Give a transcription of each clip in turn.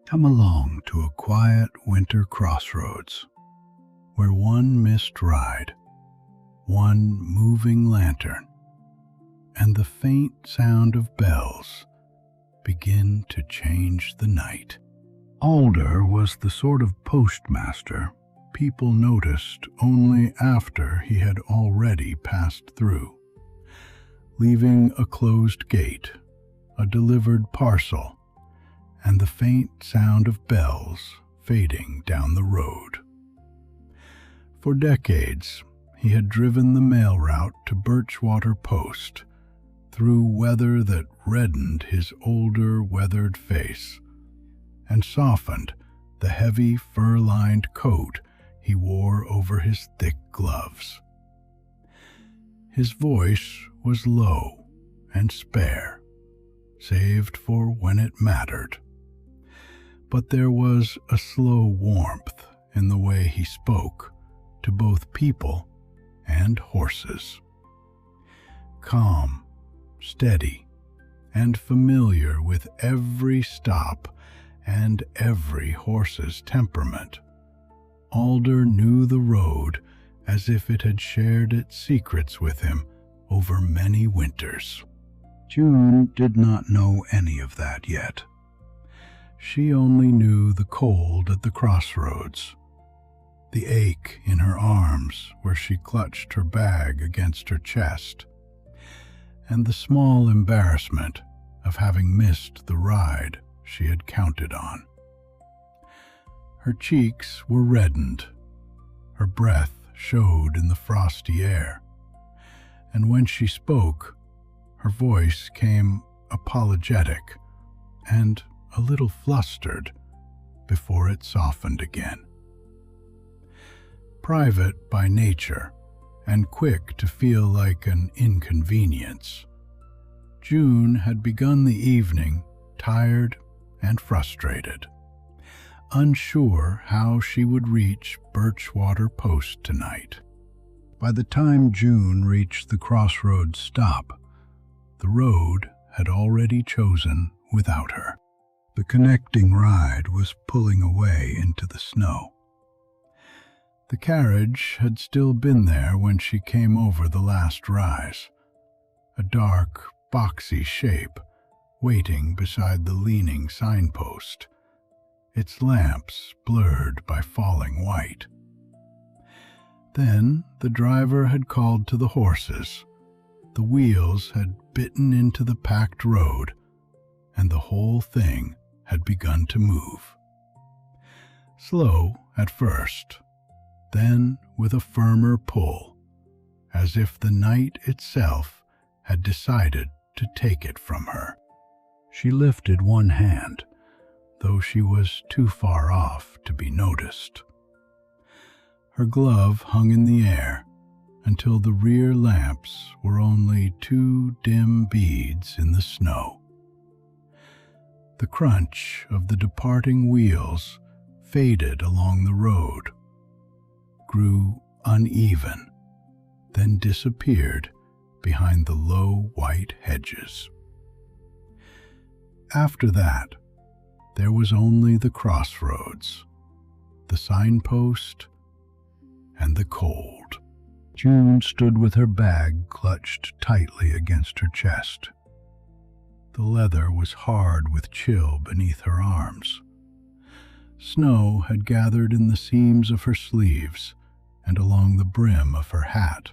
Come along to a quiet winter crossroads, where one missed ride, one moving lantern, and the faint sound of bells begin to change the night. Alder was the sort of postmaster people noticed only after he had already passed through, leaving a closed gate, a delivered parcel, and the faint sound of bells fading down the road. For decades, he had driven the mail route to Birchwater Post through weather that reddened his older, weathered face and softened the heavy fur-lined coat he wore over his thick gloves. His voice was low and spare, saved for when it mattered. But there was a slow warmth in the way he spoke to both people and horses. Calm, steady, and familiar with every stop and every horse's temperament, Alder knew the road as if it had shared its secrets with him over many winters. June did not know any of that yet. She only knew the cold at the crossroads, the ache in her arms where she clutched her bag against her chest, and the small embarrassment of having missed the ride she had counted on. Her cheeks were reddened, her breath showed in the frosty air, and when she spoke, her voice came apologetic and a little flustered before it softened again. Private by nature and quick to feel like an inconvenience, June had begun the evening tired and frustrated, unsure how she would reach Birchwater Post tonight. By the time June reached the crossroads stop, the road had already chosen without her. The connecting ride was pulling away into the snow. The carriage had still been there when she came over the last rise, a dark, boxy shape waiting beside the leaning signpost, its lamps blurred by falling white. Then the driver had called to the horses, the wheels had bitten into the packed road, and the whole thing had begun to move. Slow at first, then with a firmer pull, as if the night itself had decided to take it from her. She lifted one hand, though she was too far off to be noticed. Her glove hung in the air until the rear lamps were only two dim beads in the snow. The crunch of the departing wheels faded along the road, grew uneven, then disappeared behind the low white hedges. After that, there was only the crossroads, the signpost, and the cold. June stood with her bag clutched tightly against her chest. The leather was hard with chill beneath her arms. Snow had gathered in the seams of her sleeves and along the brim of her hat,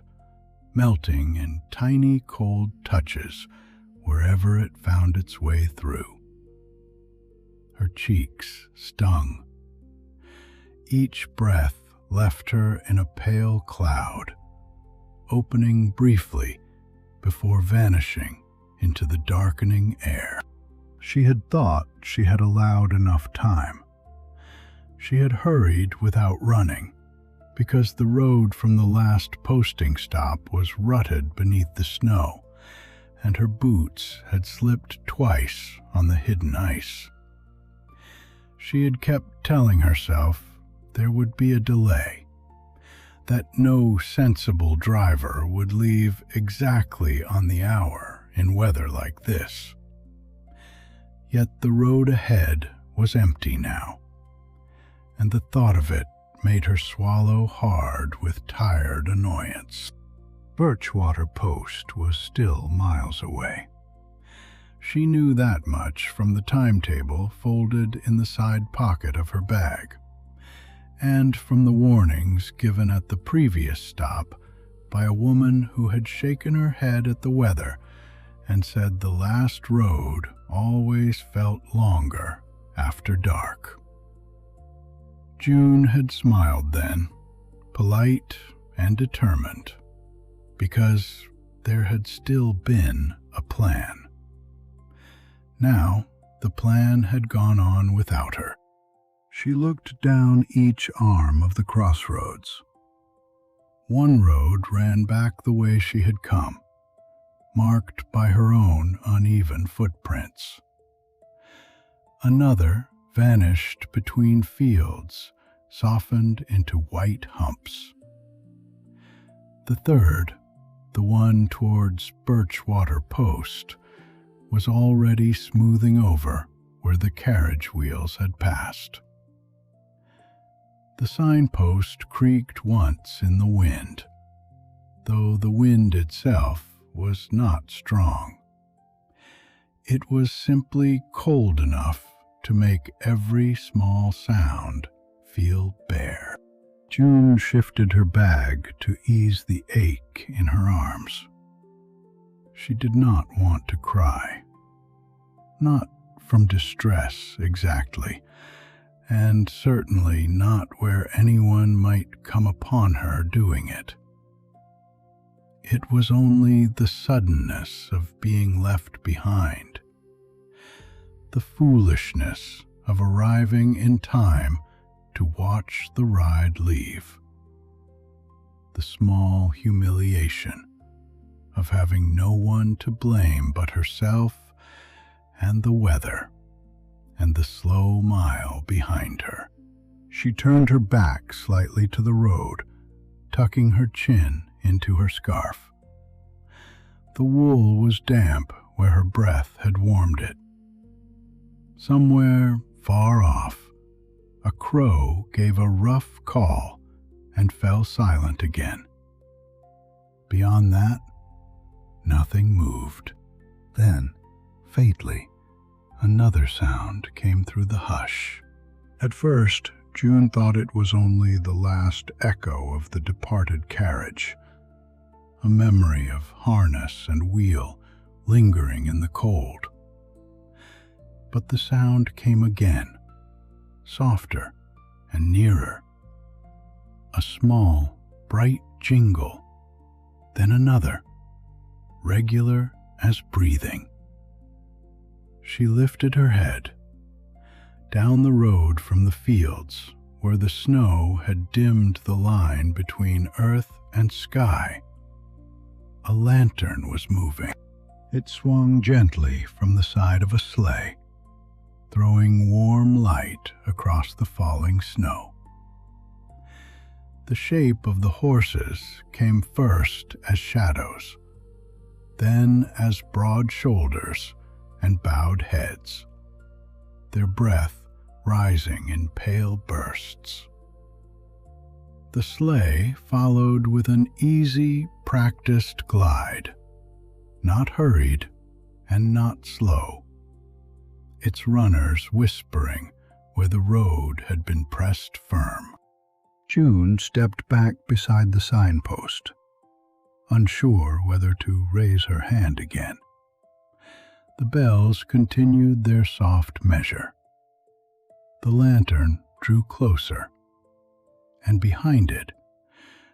melting in tiny cold touches wherever it found its way through. Her cheeks stung. Each breath left her in a pale cloud, opening briefly before vanishing into the darkening air. She had thought she had allowed enough time. She had hurried without running, because the road from the last posting stop was rutted beneath the snow, and her boots had slipped twice on the hidden ice. She had kept telling herself there would be a delay, that no sensible driver would leave exactly on the hour in weather like this. Yet the road ahead was empty now, and the thought of it made her swallow hard with tired annoyance. Birchwater Post was still miles away. She knew that much from the timetable folded in the side pocket of her bag, and from the warnings given at the previous stop by a woman who had shaken her head at the weather and said the last road always felt longer after dark. June had smiled then, polite and determined, because there had still been a plan. Now the plan had gone on without her. She looked down each arm of the crossroads. One road ran back the way she had come, marked by her own uneven footprints. Another vanished between fields, softened into white humps. The third, the one towards Birchwater Post, was already smoothing over where the carriage wheels had passed. The signpost creaked once in the wind, though the wind itself was not strong. It was simply cold enough to make every small sound feel bare. June shifted her bag to ease the ache in her arms. She did not want to cry. Not from distress exactly, and certainly not where anyone might come upon her doing it. It was only the suddenness of being left behind, the foolishness of arriving in time to watch the ride leave, the small humiliation of having no one to blame but herself and the weather and the slow mile behind her. She turned her back slightly to the road, tucking her chin into her scarf. The wool was damp where her breath had warmed it. Somewhere far off, a crow gave a rough call and fell silent again. Beyond that, nothing moved. Then, faintly, another sound came through the hush. At first, June thought it was only the last echo of the departed carriage, a memory of harness and wheel lingering in the cold. But the sound came again, softer and nearer. A small, bright jingle, then another, regular as breathing. She lifted her head. Down the road from the fields, where the snow had dimmed the line between earth and sky, a lantern was moving. It swung gently from the side of a sleigh, throwing warm light across the falling snow. The shape of the horses came first as shadows, then as broad shoulders and bowed heads, their breath rising in pale bursts. The sleigh followed with an easy, practiced glide, not hurried and not slow, its runners whispering where the road had been pressed firm. June stepped back beside the signpost, unsure whether to raise her hand again. The bells continued their soft measure. The lantern drew closer, and behind it,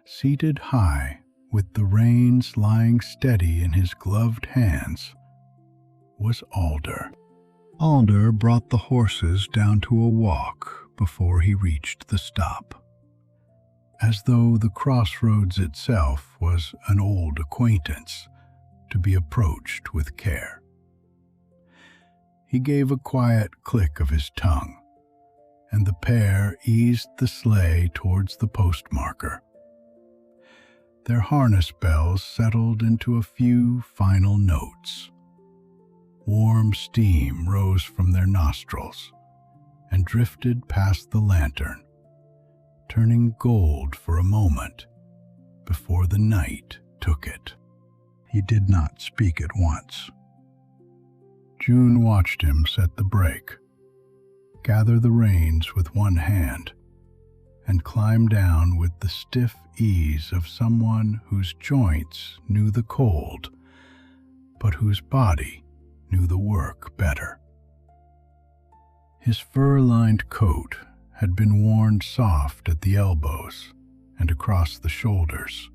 seated high with the reins lying steady in his gloved hands, was Alder. Alder brought the horses down to a walk before he reached the stop, as though the crossroads itself was an old acquaintance to be approached with care. He gave a quiet click of his tongue, and the pair eased the sleigh towards the postmarker. Their harness bells settled into a few final notes. Warm steam rose from their nostrils, and drifted past the lantern, turning gold for a moment before the night took it. He did not speak at once. June watched him set the brake, gather the reins with one hand, and climb down with the stiff ease of someone whose joints knew the cold, but whose body knew the work better. His fur-lined coat had been worn soft at the elbows and across the shoulders.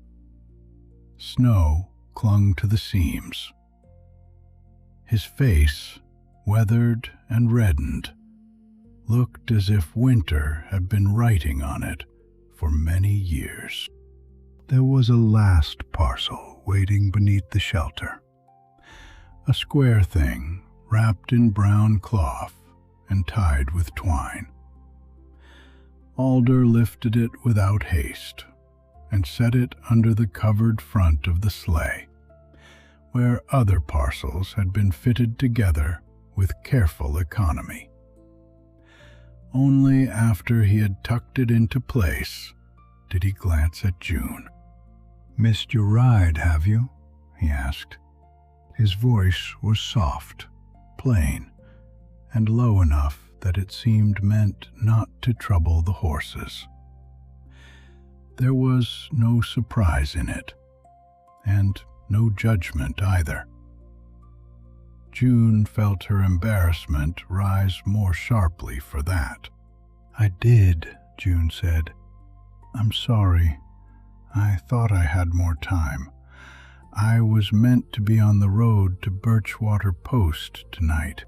Snow clung to the seams. His face, weathered and reddened, looked as if winter had been writing on it for many years. There was a last parcel waiting beneath the shelter, a square thing wrapped in brown cloth and tied with twine. Alder lifted it without haste and set it under the covered front of the sleigh, where other parcels had been fitted together with careful economy. Only after he had tucked it into place did he glance at June. "Missed your ride, have you?" he asked. His voice was soft, plain, and low enough that it seemed meant not to trouble the horses. There was no surprise in it, and no judgment either. June felt her embarrassment rise more sharply for that. "I did," June said. "I'm sorry. I thought I had more time. I was meant to be on the road to Birchwater Post tonight."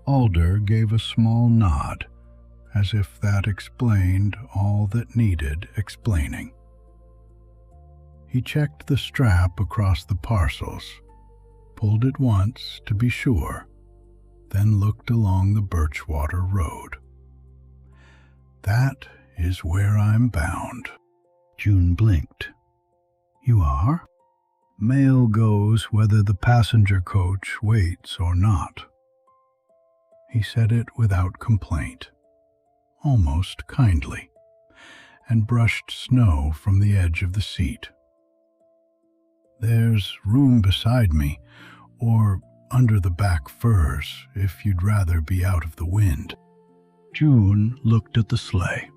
Alder gave a small nod, as if that explained all that needed explaining. He checked the strap across the parcels, pulled it once to be sure, then looked along the Birchwater road. "That is where I'm bound." June blinked. "You are?" "Mail goes whether the passenger coach waits or not." He said it without complaint, almost kindly, and brushed snow from the edge of the seat. "There's room beside me, or under the back furs, if you'd rather be out of the wind." June looked at the sleigh.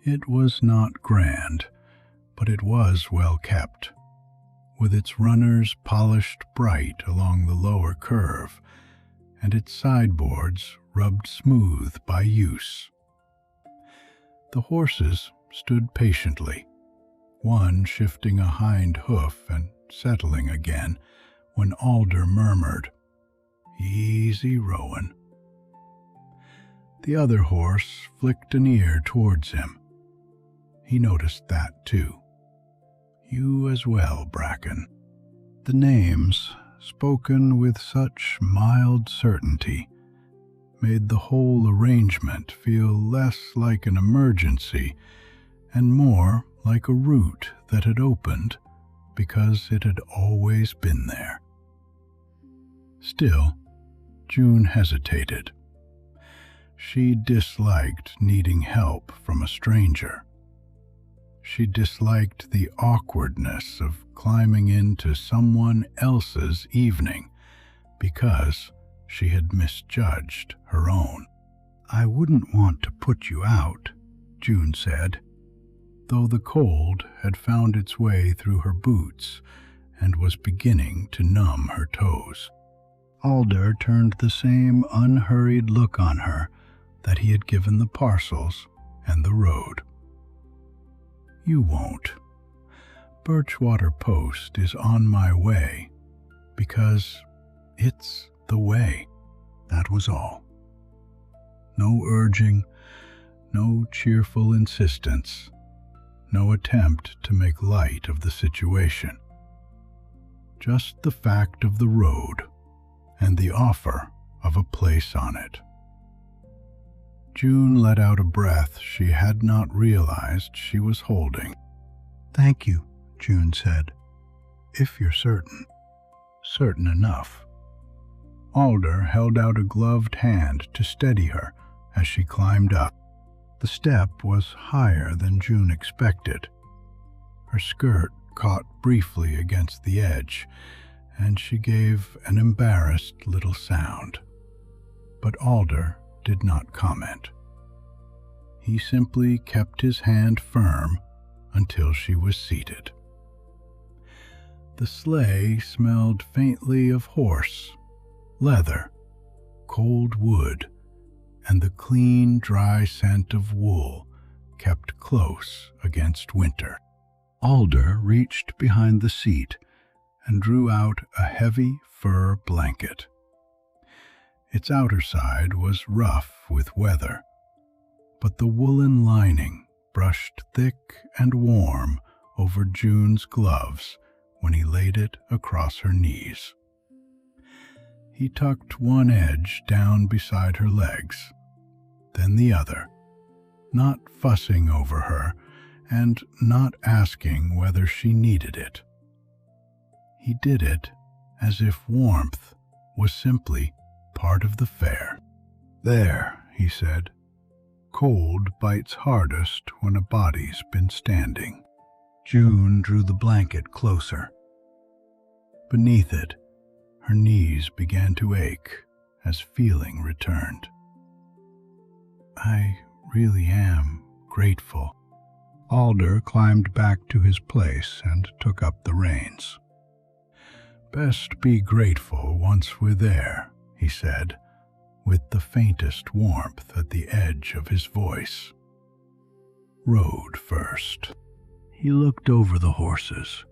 It was not grand, but it was well kept, with its runners polished bright along the lower curve, and its sideboards rubbed smooth by use. The horses stood patiently, one shifting a hind hoof and settling again, when Alder murmured, "Easy, Rowan." The other horse flicked an ear towards him. He noticed that too. "You as well, Bracken." The names, spoken with such mild certainty, made the whole arrangement feel less like an emergency and more like a route that had opened because it had always been there. Still, June hesitated. She disliked needing help from a stranger. She disliked the awkwardness of climbing into someone else's evening because she had misjudged her own. "I wouldn't want to put you out," June said, though the cold had found its way through her boots and was beginning to numb her toes. Alder turned the same unhurried look on her that he had given the parcels and the road. "You won't. Birchwater Post is on my way because it's the way." That was all. No urging, no cheerful insistence, no attempt to make light of the situation. Just the fact of the road and the offer of a place on it. June let out a breath she had not realized she was holding. "Thank you," June said. "If you're certain." "Certain enough." Alder held out a gloved hand to steady her as she climbed up. The step was higher than June expected. Her skirt caught briefly against the edge, and she gave an embarrassed little sound. But Alder did not comment. He simply kept his hand firm until she was seated. The sleigh smelled faintly of horse, leather, cold wood, and the clean, dry scent of wool kept close against winter. Alder reached behind the seat and drew out a heavy fur blanket. Its outer side was rough with weather, but the woolen lining brushed thick and warm over June's gloves when he laid it across her knees. He tucked one edge down beside her legs, then the other, not fussing over her and not asking whether she needed it. He did it as if warmth was simply part of the fare. "There," he said. "Cold bites hardest when a body's been standing." June drew the blanket closer. Beneath it, her knees began to ache as feeling returned. "I really am grateful." Alder climbed back to his place and took up the reins. "Best be grateful once we're there," he said, with the faintest warmth at the edge of his voice. "Road first." He looked over the horses,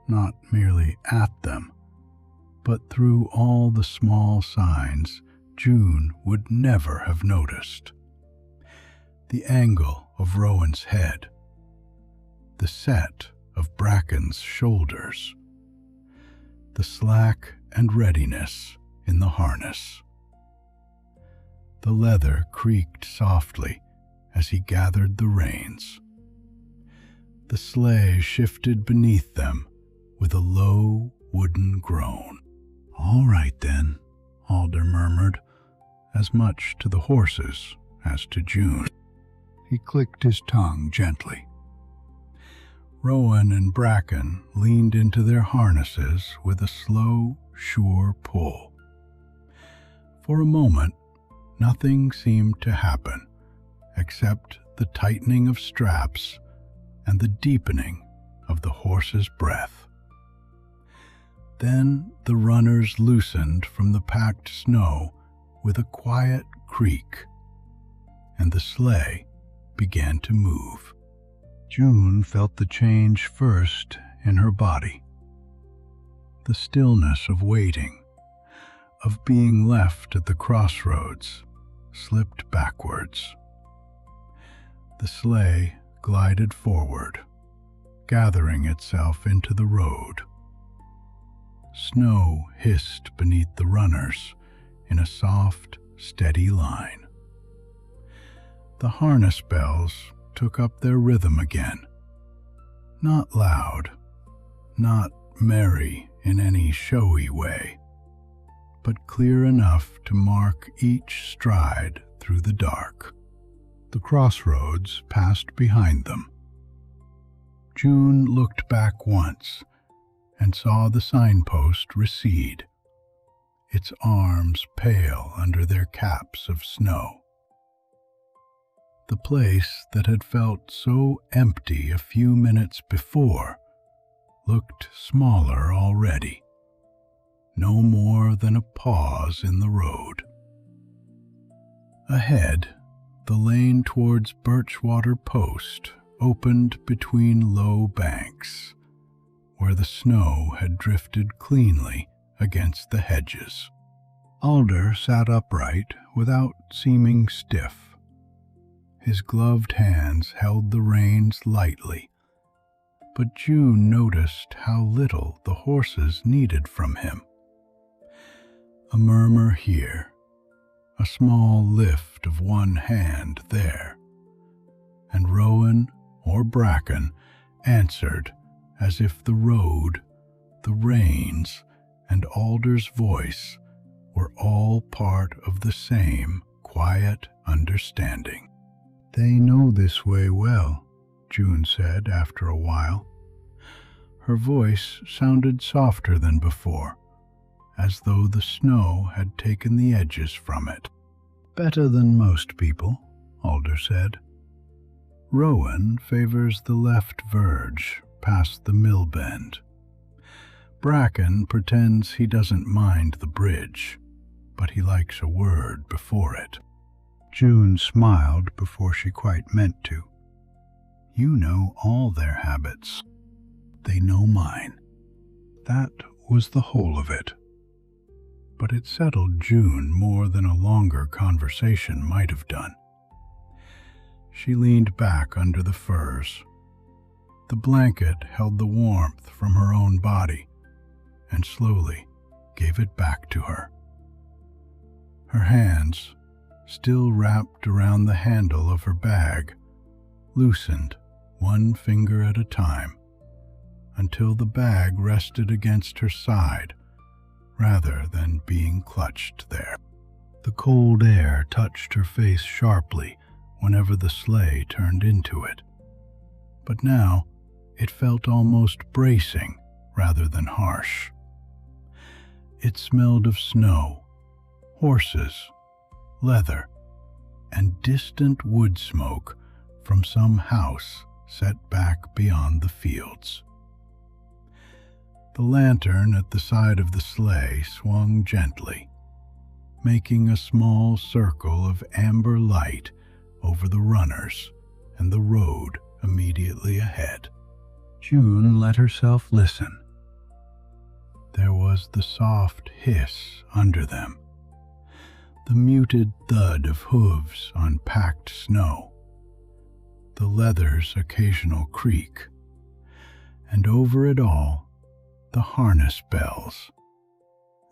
not merely at them, but through all the small signs June would never have noticed. The angle of Rowan's head, the set of Bracken's shoulders, the slack and readiness in the harness. The leather creaked softly as he gathered the reins. The sleigh shifted beneath them with a low wooden groan. "All right then," Alder murmured, as much to the horses as to June. He clicked his tongue gently. Rowan and Bracken leaned into their harnesses with a slow, sure pull. For a moment, nothing seemed to happen except the tightening of straps and the deepening of the horse's breath. Then the runners loosened from the packed snow with a quiet creak, and the sleigh began to move. June felt the change first in her body. The stillness of waiting, of being left at the crossroads, slipped backwards. The sleigh glided forward, gathering itself into the road. Snow hissed beneath the runners in a soft, steady line. The harness bells took up their rhythm again, not loud, not merry in any showy way, but clear enough to mark each stride through the dark. The crossroads passed behind them. June looked back once and saw the signpost recede, its arms pale under their caps of snow. The place that had felt so empty a few minutes before looked smaller already, no more than a pause in the road. Ahead, the lane towards Birchwater Post opened between low banks, where the snow had drifted cleanly against the hedges. Alder sat upright without seeming stiff. His gloved hands held the reins lightly, but June noticed how little the horses needed from him. A murmur here, a small lift of one hand there, and Rowan or Bracken answered as if the road, the reins, and Alder's voice were all part of the same quiet understanding. "They know this way well," June said after a while. Her voice sounded softer than before, as though the snow had taken the edges from it. "Better than most people," Alder said. "Rowan favors the left verge past the mill bend. Bracken pretends he doesn't mind the bridge, but he likes a word before it." June smiled before she quite meant to. "You know all their habits. They know mine." That was the whole of it. But it settled June more than a longer conversation might have done. She leaned back under the furs. The blanket held the warmth from her own body and slowly gave it back to her. Her hands, still wrapped around the handle of her bag, loosened one finger at a time until the bag rested against her side rather than being clutched there. The cold air touched her face sharply whenever the sleigh turned into it, but now it felt almost bracing rather than harsh. It smelled of snow, horses, leather, and distant wood smoke from some house set back beyond the fields. The lantern at the side of the sleigh swung gently, making a small circle of amber light over the runners and the road immediately ahead. June let herself listen. There was the soft hiss under them, the muted thud of hooves on packed snow, the leather's occasional creak, and over it all, the harness bells,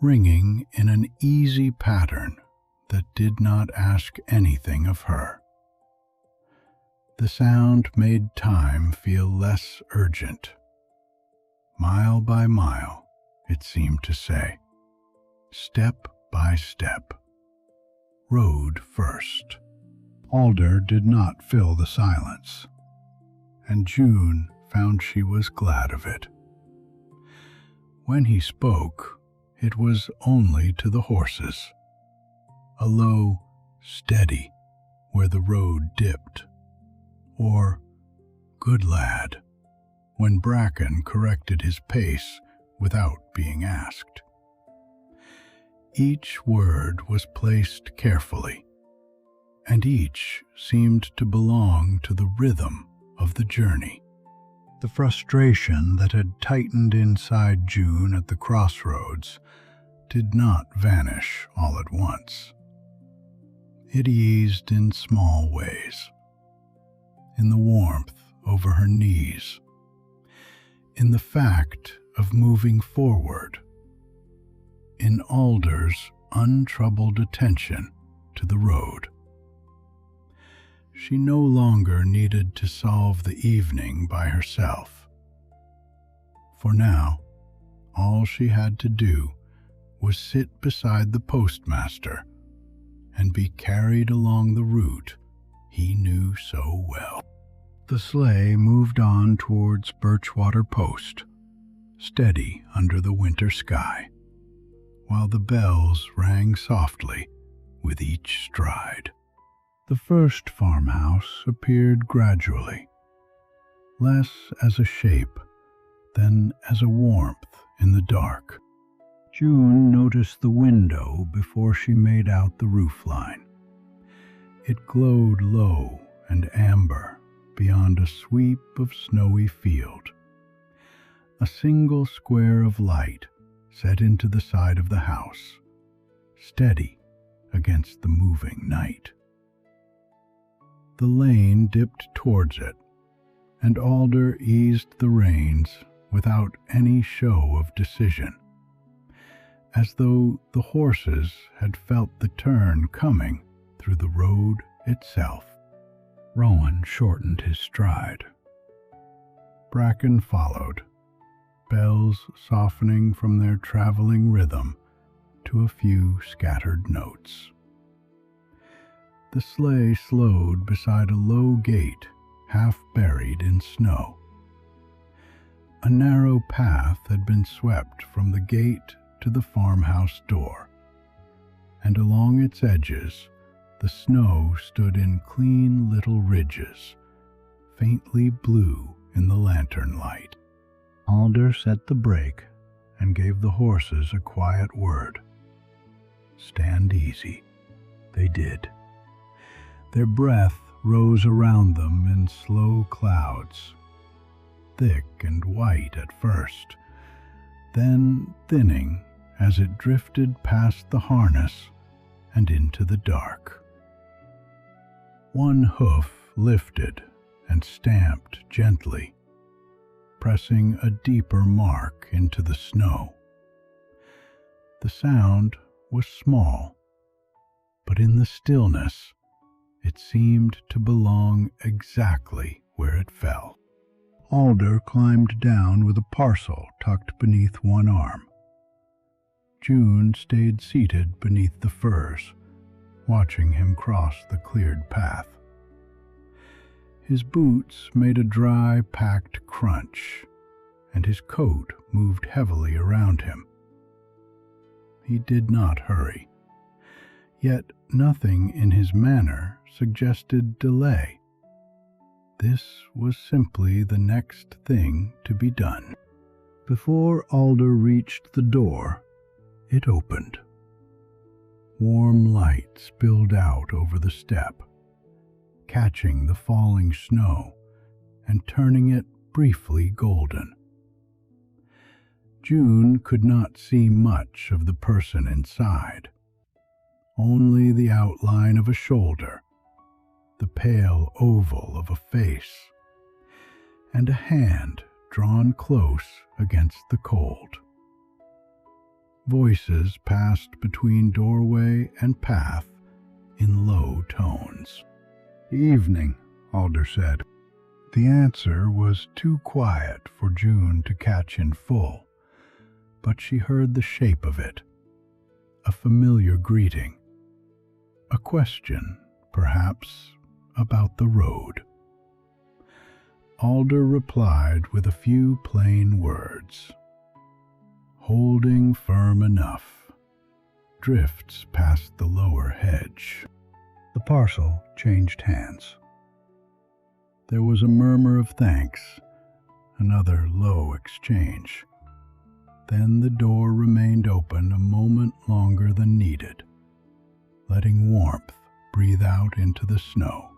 ringing in an easy pattern that did not ask anything of her. The sound made time feel less urgent. Mile by mile, it seemed to say, step by step, road first. Alder did not fill the silence, and June found she was glad of it. When he spoke, it was only to the horses, a low, steady, where the road dipped, or "good lad," when Bracken corrected his pace without being asked. Each word was placed carefully, and each seemed to belong to the rhythm of the journey. The frustration that had tightened inside June at the crossroads did not vanish all at once. It eased in small ways, in the warmth over her knees, in the fact of moving forward, in Alder's untroubled attention to the road. She no longer needed to solve the evening by herself. For now, all she had to do was sit beside the postmaster and be carried along the route he knew so well. The sleigh moved on towards Birchwater Post, steady under the winter sky, while the bells rang softly with each stride. The first farmhouse appeared gradually, less as a shape than as a warmth in the dark. June noticed the window before she made out the roofline. It glowed low and amber beyond a sweep of snowy field. A single square of light set into the side of the house, steady against the moving night. The lane dipped towards it, and Alder eased the reins without any show of decision, as though the horses had felt the turn coming through the road itself. Rowan shortened his stride. Bracken followed, bells softening from their traveling rhythm to a few scattered notes. The sleigh slowed beside a low gate half buried in snow. A narrow path had been swept from the gate to the farmhouse door, and along its edges the snow stood in clean little ridges, faintly blue in the lantern light. Alder set the brake and gave the horses a quiet word. Stand easy. They did. Their breath rose around them in slow clouds, thick and white at first, then thinning as it drifted past the harness and into the dark. One hoof lifted and stamped gently, pressing a deeper mark into the snow. The sound was small, but in the stillness it seemed to belong exactly where it fell. Alder climbed down with a parcel tucked beneath one arm. June stayed seated beneath the firs, watching him cross the cleared path. His boots made a dry, packed crunch, and his coat moved heavily around him. He did not hurry, yet nothing in his manner suggested delay. This was simply the next thing to be done. Before Alder reached the door, it opened. Warm light spilled out over the step, catching the falling snow and turning it briefly golden. June could not see much of the person inside, only the outline of a shoulder, the pale oval of a face, and a hand drawn close against the cold. Voices passed between doorway and path in low tones. "Evening," Alder said. The answer was too quiet for June to catch in full, but she heard the shape of it, a familiar greeting, a question, perhaps, about the road. Alder replied with a few plain words. Holding firm enough, drifts past the lower hedge. The parcel changed hands. There was a murmur of thanks, another low exchange. Then the door remained open a moment longer than needed, letting warmth breathe out into the snow.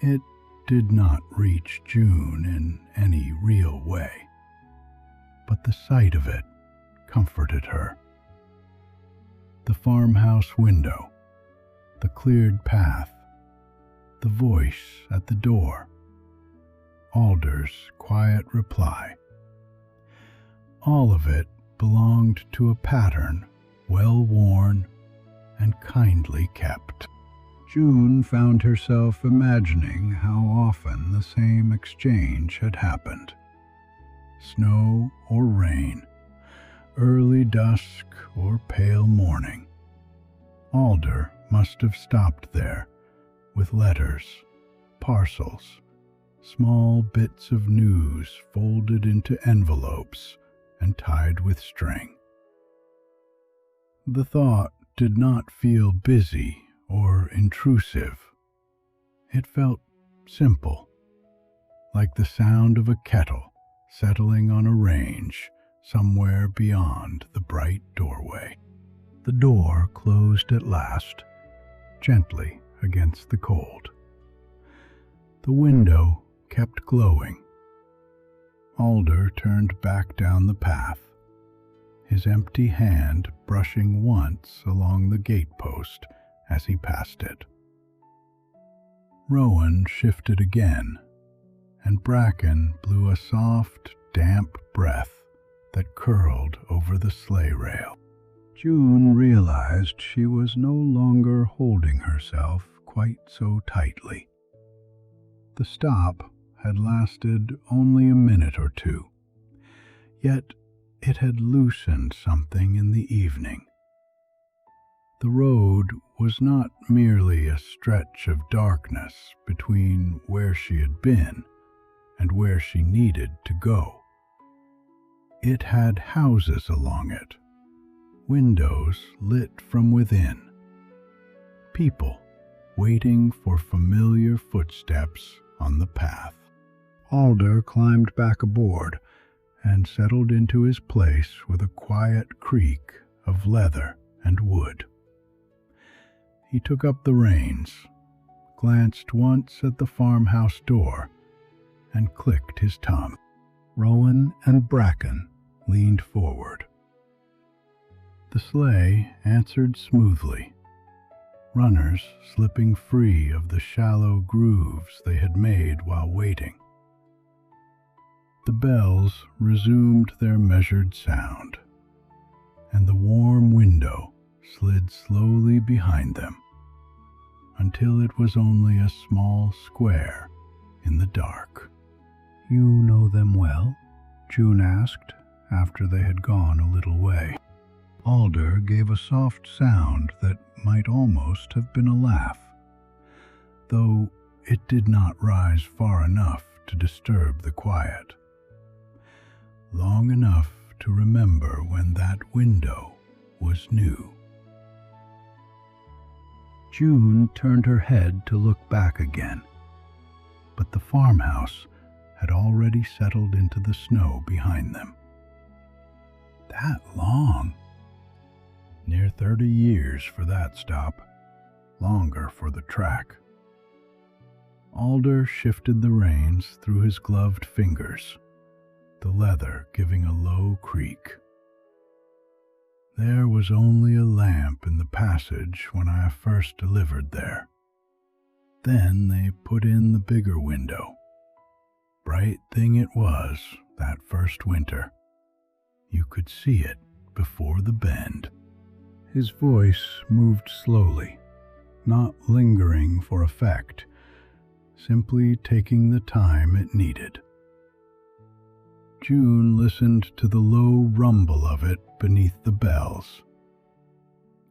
It did not reach June in any real way, but the sight of it comforted her. The farmhouse window, the cleared path, the voice at the door, Alder's quiet reply. All of it belonged to a pattern well worn and kindly kept. June found herself imagining how often the same exchange had happened. Snow or rain, early dusk or pale morning. Alder must have stopped there with letters, parcels, small bits of news folded into envelopes and tied with string. The thought did not feel busy or intrusive. It felt simple, like the sound of a kettle settling on a range somewhere beyond the bright doorway. The door closed at last, gently against the cold. The window kept glowing. Alder turned back down the path, his empty hand brushing once along the gatepost as he passed it. Rowan shifted again, and Bracken blew a soft, damp breath that curled over the sleigh rail. June realized she was no longer holding herself quite so tightly. The stop had lasted only a minute or two, yet it had loosened something in the evening. The road was not merely a stretch of darkness between where she had been and where she needed to go. It had houses along it, windows lit from within, people waiting for familiar footsteps on the path. Alder climbed back aboard and settled into his place with a quiet creak of leather and wood. He took up the reins, glanced once at the farmhouse door, and clicked his tongue. Rowan and Bracken leaned forward. The sleigh answered smoothly, runners slipping free of the shallow grooves they had made while waiting. The bells resumed their measured sound, and the warm window slid slowly behind them until it was only a small square in the dark. "You know them well?" June asked after they had gone a little way. Alder gave a soft sound that might almost have been a laugh, though it did not rise far enough to disturb the quiet. Long enough to remember when that window was new. June turned her head to look back again, but the farmhouse had already settled into the snow behind them. That long? Near 30 years for that stop, longer for the track. Alder shifted the reins through his gloved fingers, the leather giving a low creak. There was only a lamp in the passage when I first delivered there. Then they put in the bigger window. Bright thing it was that first winter. You could see it before the bend. His voice moved slowly, not lingering for effect, simply taking the time it needed. June listened to the low rumble of it beneath the bells.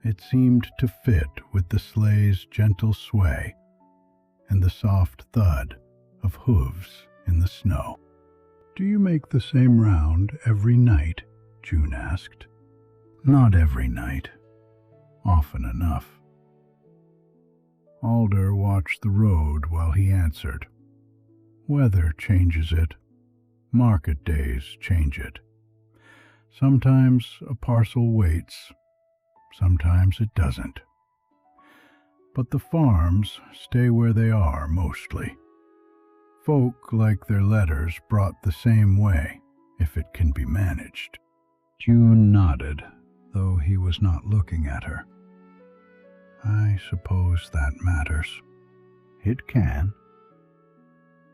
It seemed to fit with the sleigh's gentle sway and the soft thud of hooves in the snow. "Do you make the same round every night?" June asked. "Not every night. Often enough." Alder watched the road while he answered. "Weather changes it. Market days change it. Sometimes a parcel waits, sometimes it doesn't. But the farms stay where they are mostly. Folk like their letters brought the same way, if it can be managed." June nodded, though he was not looking at her. "I suppose that matters." "It can."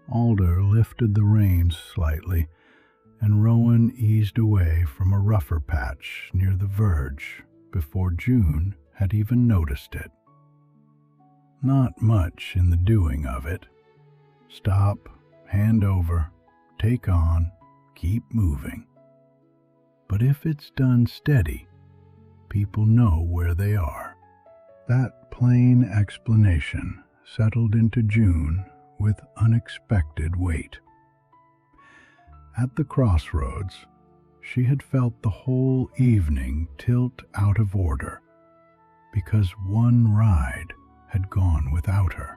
Alder lifted the reins slightly, and Rowan eased away from a rougher patch near the verge before June had even noticed it. Not much in the doing of it. Stop, hand over, take on, keep moving. But if it's done steady, people know where they are. That plain explanation settled into June with unexpected weight. At the crossroads, she had felt the whole evening tilt out of order because one ride had gone without her.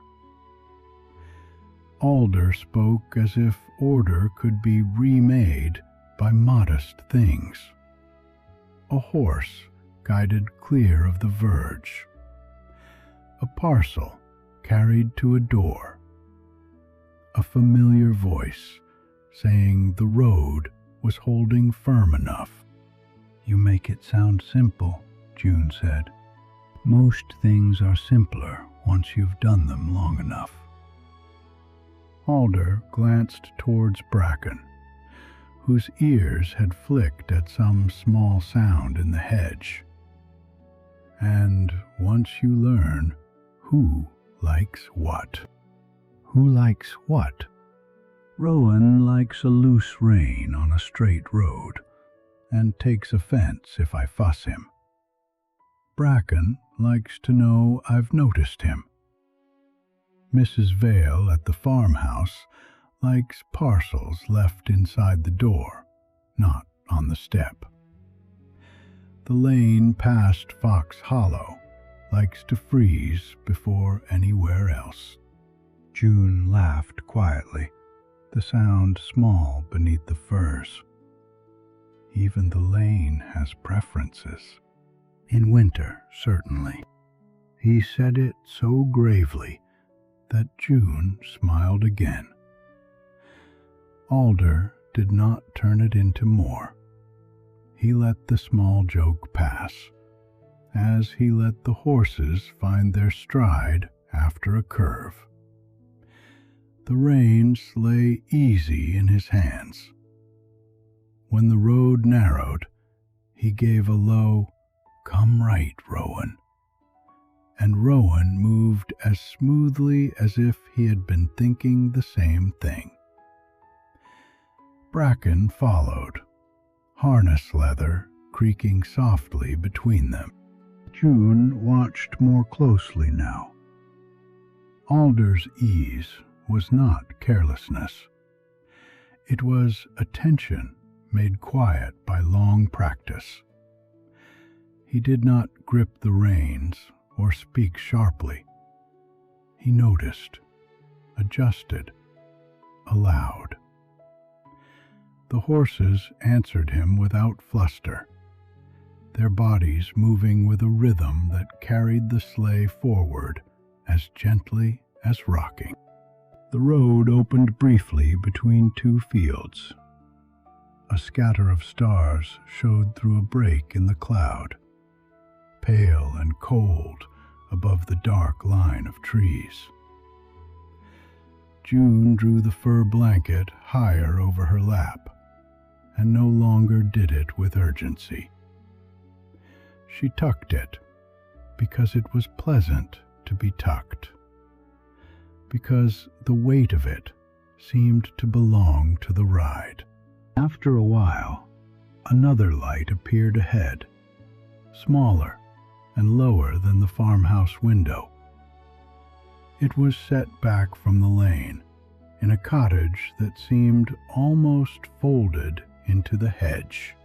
Alder spoke as if order could be remade by modest things. A horse guided clear of the verge. A parcel carried to a door. A familiar voice saying the road was holding firm enough. "You make it sound simple," June said. "Most things are simpler once you've done them long enough." Alder glanced towards Bracken, whose ears had flicked at some small sound in the hedge. And once you learn who likes what. Who likes what? Rowan likes a loose rein on a straight road, and takes offense if I fuss him. Bracken likes to know I've noticed him. Mrs. Vale at the farmhouse likes parcels left inside the door, not on the step. The lane past Fox Hollow likes to freeze before anywhere else. June laughed quietly, the sound small beneath the firs. Even the lane has preferences. In winter, certainly. He said it so gravely that June smiled again. Alder did not turn it into more. He let the small joke pass, as he let the horses find their stride after a curve. The reins lay easy in his hands. When the road narrowed, he gave a low, "Come right, Rowan," and Rowan moved as smoothly as if he had been thinking the same thing. Bracken followed, harness leather creaking softly between them. June watched more closely now. Alder's ease was not carelessness. It was attention made quiet by long practice. He did not grip the reins or speak sharply. He noticed, adjusted, allowed. The horses answered him without fluster, their bodies moving with a rhythm that carried the sleigh forward as gently as rocking. The road opened briefly between two fields. A scatter of stars showed through a break in the cloud, pale and cold above the dark line of trees. June drew the fur blanket higher over her lap, and no longer did it with urgency. She tucked it because it was pleasant to be tucked, because the weight of it seemed to belong to the ride. After a while, another light appeared ahead, smaller and lower than the farmhouse window. It was set back from the lane, in a cottage that seemed almost folded into the hedge,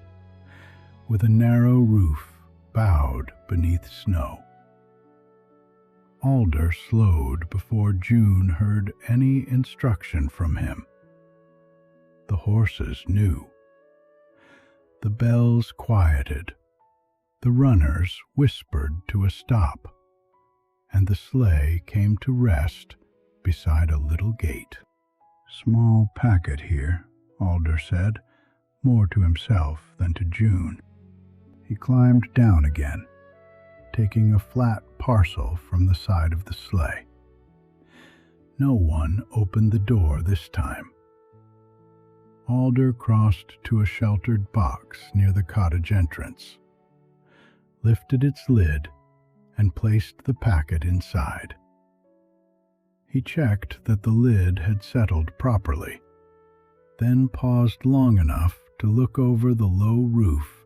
with a narrow roof bowed beneath snow. Alder slowed before June heard any instruction from him. The horses knew. The bells quieted, the runners whispered to a stop, and the sleigh came to rest beside a little gate. "Small packet here," Alder said, more to himself than to June. He climbed down again, taking a flat parcel from the side of the sleigh. No one opened the door this time. Alder crossed to a sheltered box near the cottage entrance, lifted its lid, and placed the packet inside. He checked that the lid had settled properly, then paused long enough to look over the low roof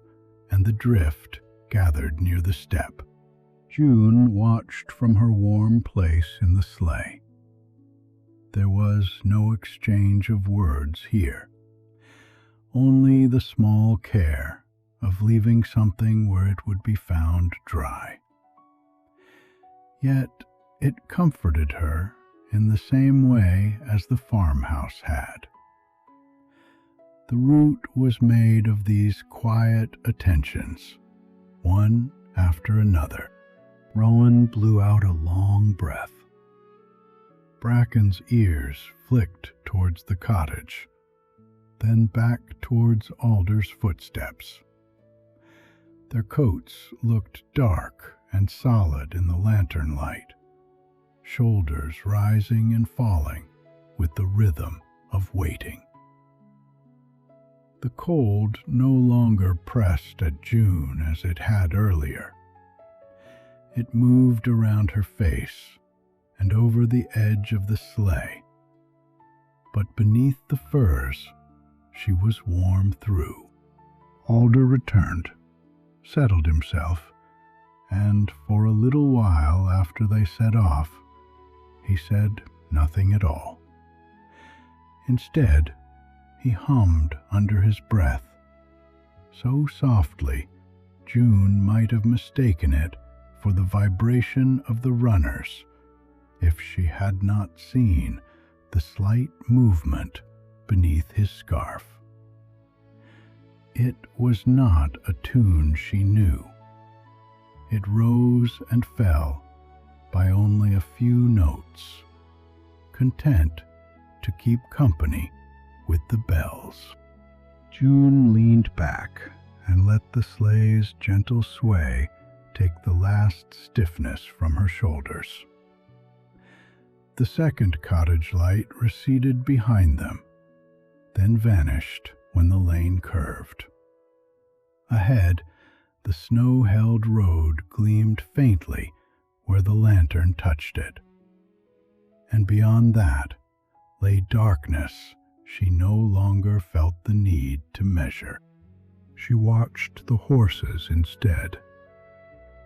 and the drift gathered near the step. June watched from her warm place in the sleigh. There was no exchange of words here, only the small care of leaving something where it would be found dry. Yet it comforted her in the same way as the farmhouse had. The route was made of these quiet attentions, one after another. Rowan blew out a long breath. Bracken's ears flicked towards the cottage, then back towards Alder's footsteps. Their coats looked dark and solid in the lantern light, shoulders rising and falling with the rhythm of waiting. The cold no longer pressed at June as it had earlier. It moved around her face and over the edge of the sleigh, but beneath the furs she was warm through. Alder returned, settled himself, and for a little while after they set off, he said nothing at all. Instead, he hummed under his breath, so softly June might have mistaken it for the vibration of the runners if she had not seen the slight movement beneath his scarf. It was not a tune she knew. It rose and fell by only a few notes, content to keep company with the bells. June leaned back and let the sleigh's gentle sway take the last stiffness from her shoulders. The second cottage light receded behind them, then vanished when the lane curved. Ahead, the snow-held road gleamed faintly where the lantern touched it, and beyond that lay darkness she no longer felt the need to measure. She watched the horses instead,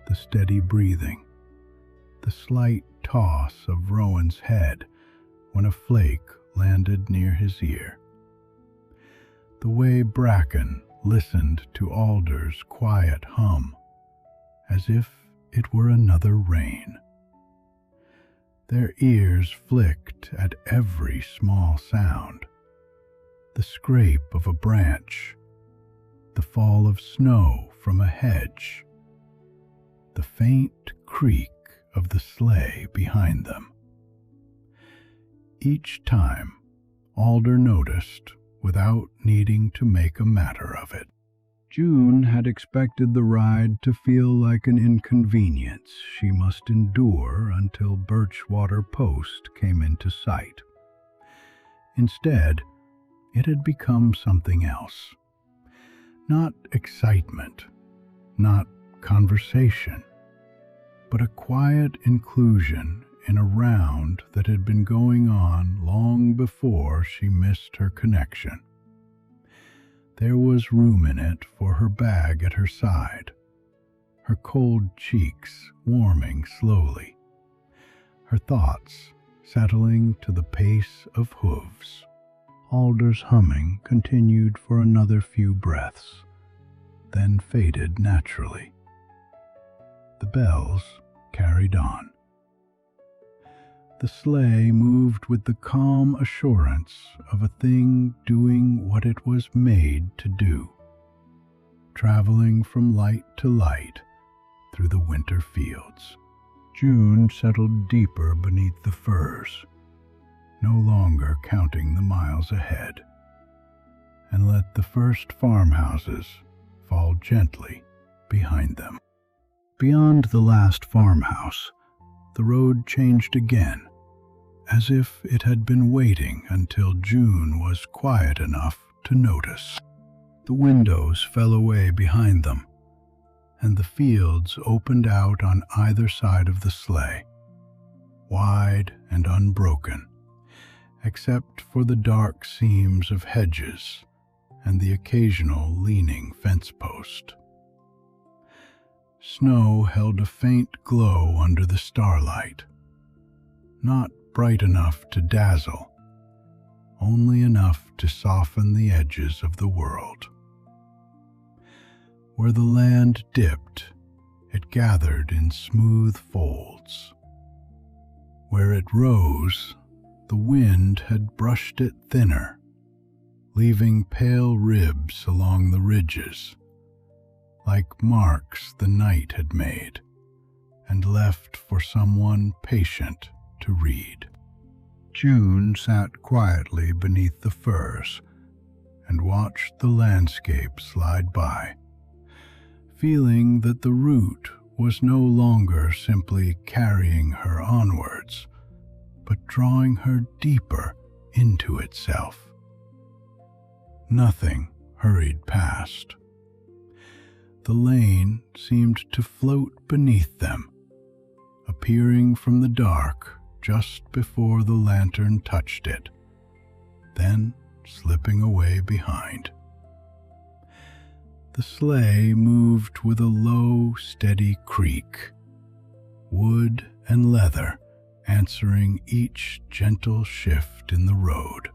the steady breathing, the slight toss of Rowan's head when a flake landed near his ear, the way Bracken listened to Alder's quiet hum, as if it were another rain. Their ears flicked at every small sound, the scrape of a branch, the fall of snow from a hedge, the faint creak of the sleigh behind them. Each time, Alder noticed without needing to make a matter of it. June had expected the ride to feel like an inconvenience she must endure until Birchwater Post came into sight. Instead, it had become something else. Not excitement, not conversation, but a quiet inclusion in a round that had been going on long before she missed her connection. There was room in it for her bag at her side, her cold cheeks warming slowly, her thoughts settling to the pace of hooves. Alder's humming continued for another few breaths, then faded naturally. The bells carried on. The sleigh moved with the calm assurance of a thing doing what it was made to do, traveling from light to light through the winter fields. June settled deeper beneath the firs, no longer counting the miles ahead, and let the first farmhouses fall gently behind them. Beyond the last farmhouse, the road changed again, as if it had been waiting until June was quiet enough to notice. The windows fell away behind them, and the fields opened out on either side of the sleigh, wide and unbroken, except for the dark seams of hedges and the occasional leaning fence post. Snow held a faint glow under the starlight, not bright enough to dazzle, only enough to soften the edges of the world. Where the land dipped, it gathered in smooth folds. Where it rose, the wind had brushed it thinner, leaving pale ribs along the ridges, like marks the night had made and left for someone patient to read. June sat quietly beneath the firs and watched the landscape slide by, feeling that the route was no longer simply carrying her onwards, but drawing her deeper into itself. Nothing hurried past. The lane seemed to float beneath them, appearing from the dark just before the lantern touched it, then slipping away behind. The sleigh moved with a low, steady creak, wood and leather answering each gentle shift in the road.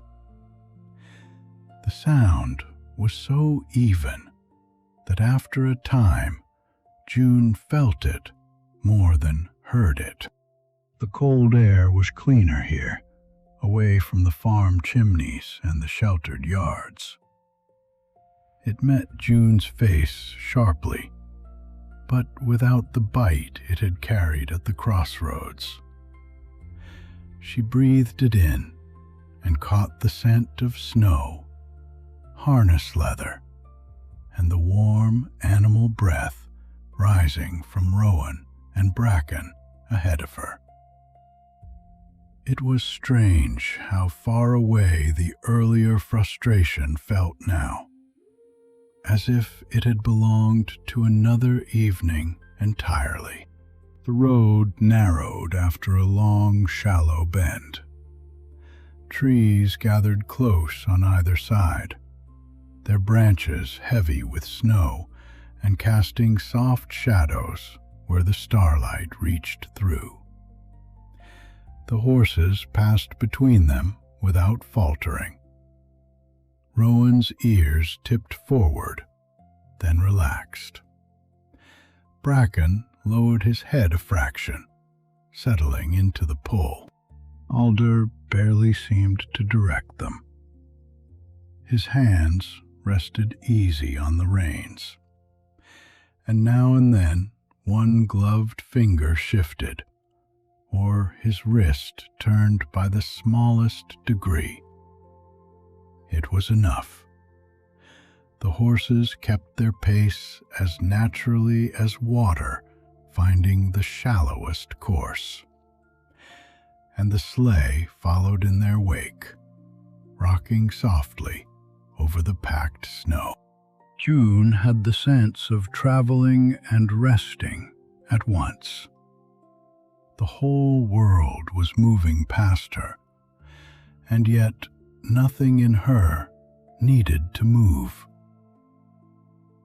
The sound was so even that after a time June felt it more than heard it. The cold air was cleaner here, away from the farm chimneys and the sheltered yards. It met June's face sharply, but without the bite it had carried at the crossroads. She breathed it in and caught the scent of snow, harness leather, and the warm animal breath rising from Rowan and Bracken ahead of her. It was strange how far away the earlier frustration felt now, as if it had belonged to another evening entirely. The road narrowed after a long, shallow bend. Trees gathered close on either side, their branches heavy with snow and casting soft shadows where the starlight reached through. The horses passed between them without faltering. Rowan's ears tipped forward, then relaxed. Bracken lowered his head a fraction, settling into the pull. Alder barely seemed to direct them. His hands rested easy on the reins, and now and then one gloved finger shifted, or his wrist turned by the smallest degree. It was enough. The horses kept their pace as naturally as water finding the shallowest course, and the sleigh followed in their wake, rocking softly over the packed snow. June had the sense of traveling and resting at once. The whole world was moving past her, and yet nothing in her needed to move.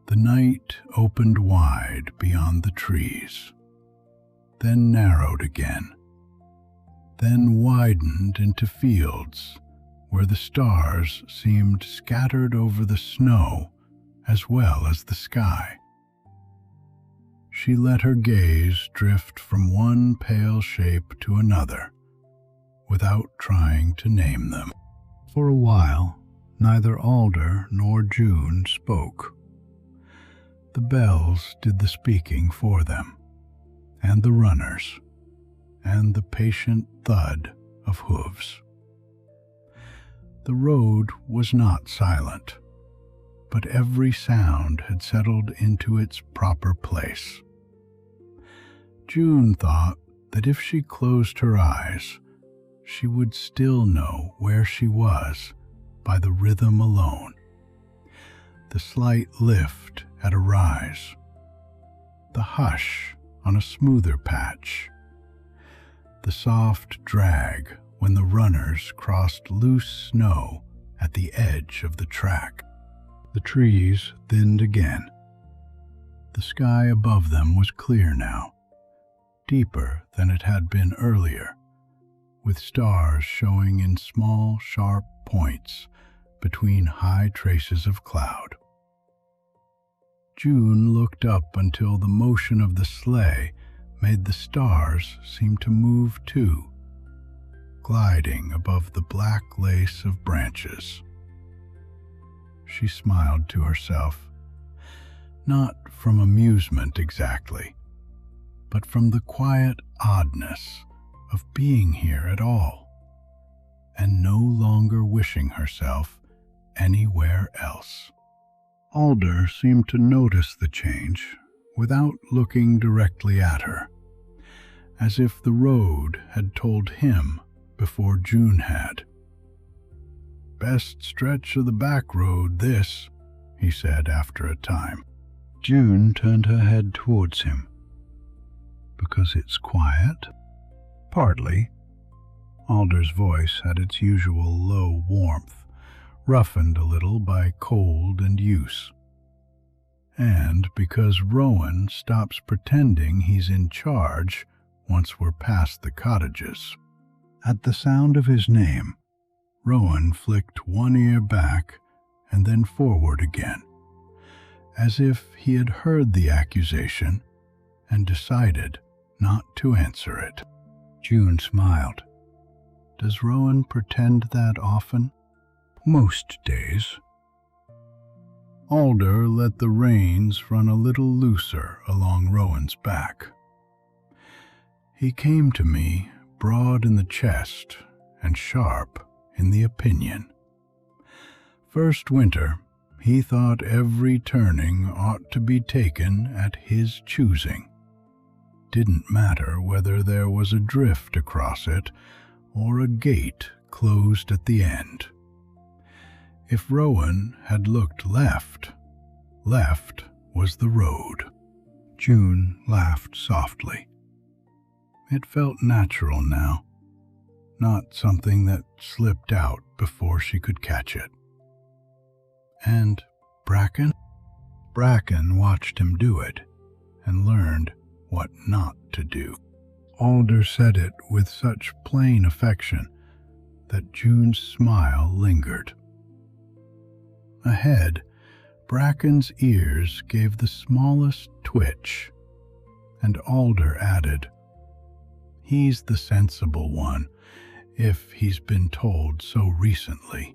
The night opened wide beyond the trees, then narrowed again, then widened into fields where the stars seemed scattered over the snow as well as the sky. She let her gaze drift from one pale shape to another, without trying to name them. For a while, neither Alder nor June spoke. The bells did the speaking for them, and the runners, and the patient thud of hooves. The road was not silent, but every sound had settled into its proper place. June thought that if she closed her eyes, she would still know where she was by the rhythm alone. The slight lift at a rise, the hush on a smoother patch, the soft drag when the runners crossed loose snow at the edge of the track. The trees thinned again. The sky above them was clear now, deeper than it had been earlier, with stars showing in small, sharp points between high traces of cloud. June looked up until the motion of the sleigh made the stars seem to move too, gliding above the black lace of branches. She smiled to herself, not from amusement exactly, but from the quiet oddness of being here at all, and no longer wishing herself anywhere else. Alder seemed to notice the change without looking directly at her, as if the road had told him before June had. "Best stretch of the back road, this," he said after a time. June turned her head towards him. "Because it's quiet?" "Partly." Alder's voice had its usual low warmth, roughened a little by cold and use. and because Rowan stops pretending he's in charge once we're past the cottages. At the sound of his name, Rowan flicked one ear back and then forward again, as if he had heard the accusation and decided not to answer it. June smiled. Does Rowan pretend that often? Most days. Alder let the reins run a little looser along Rowan's back. He came to me broad in the chest and sharp in the opinion. First winter, he thought every turning ought to be taken at his choosing. Didn't matter whether there was a drift across it or a gate closed at the end. If Rowan had looked left, left was the road. June laughed softly. It felt natural now, not something that slipped out before she could catch it. And Bracken? Bracken watched him do it and learned what not to do. Alder said it with such plain affection that June's smile lingered. Ahead, Bracken's ears gave the smallest twitch, and Alder added, "He's the sensible one, if he's been told so recently."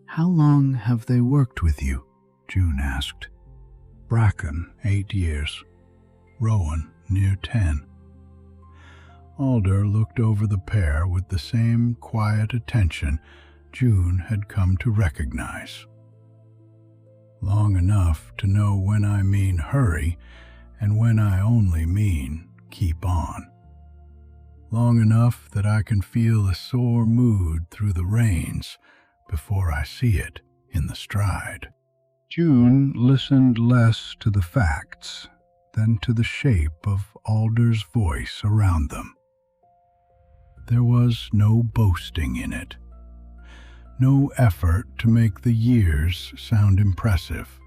"How long have they worked with you?" June asked. Bracken, 8 years. Rowan, near 10. Alder looked over the pair with the same quiet attention June had come to recognize. Long enough to know when I mean hurry and when I only mean keep on. Long enough that I can feel a sore mood through the reins before I see it in the stride. June listened less to the facts than to the shape of Alder's voice around them. There was no boasting in it, no effort to make the years sound impressive.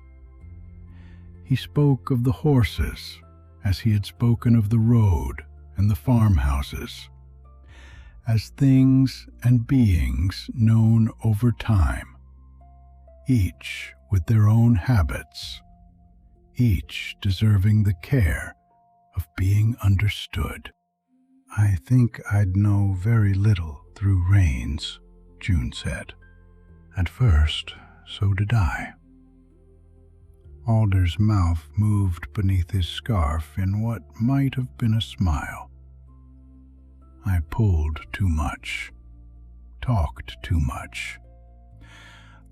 He spoke of the horses as he had spoken of the road and the farmhouses, as things and beings known over time, each with their own habits, each deserving the care of being understood. "I think I'd know very little through reins," June said. "At first, so did I." Alder's mouth moved beneath his scarf in what might have been a smile. I pulled too much, talked too much,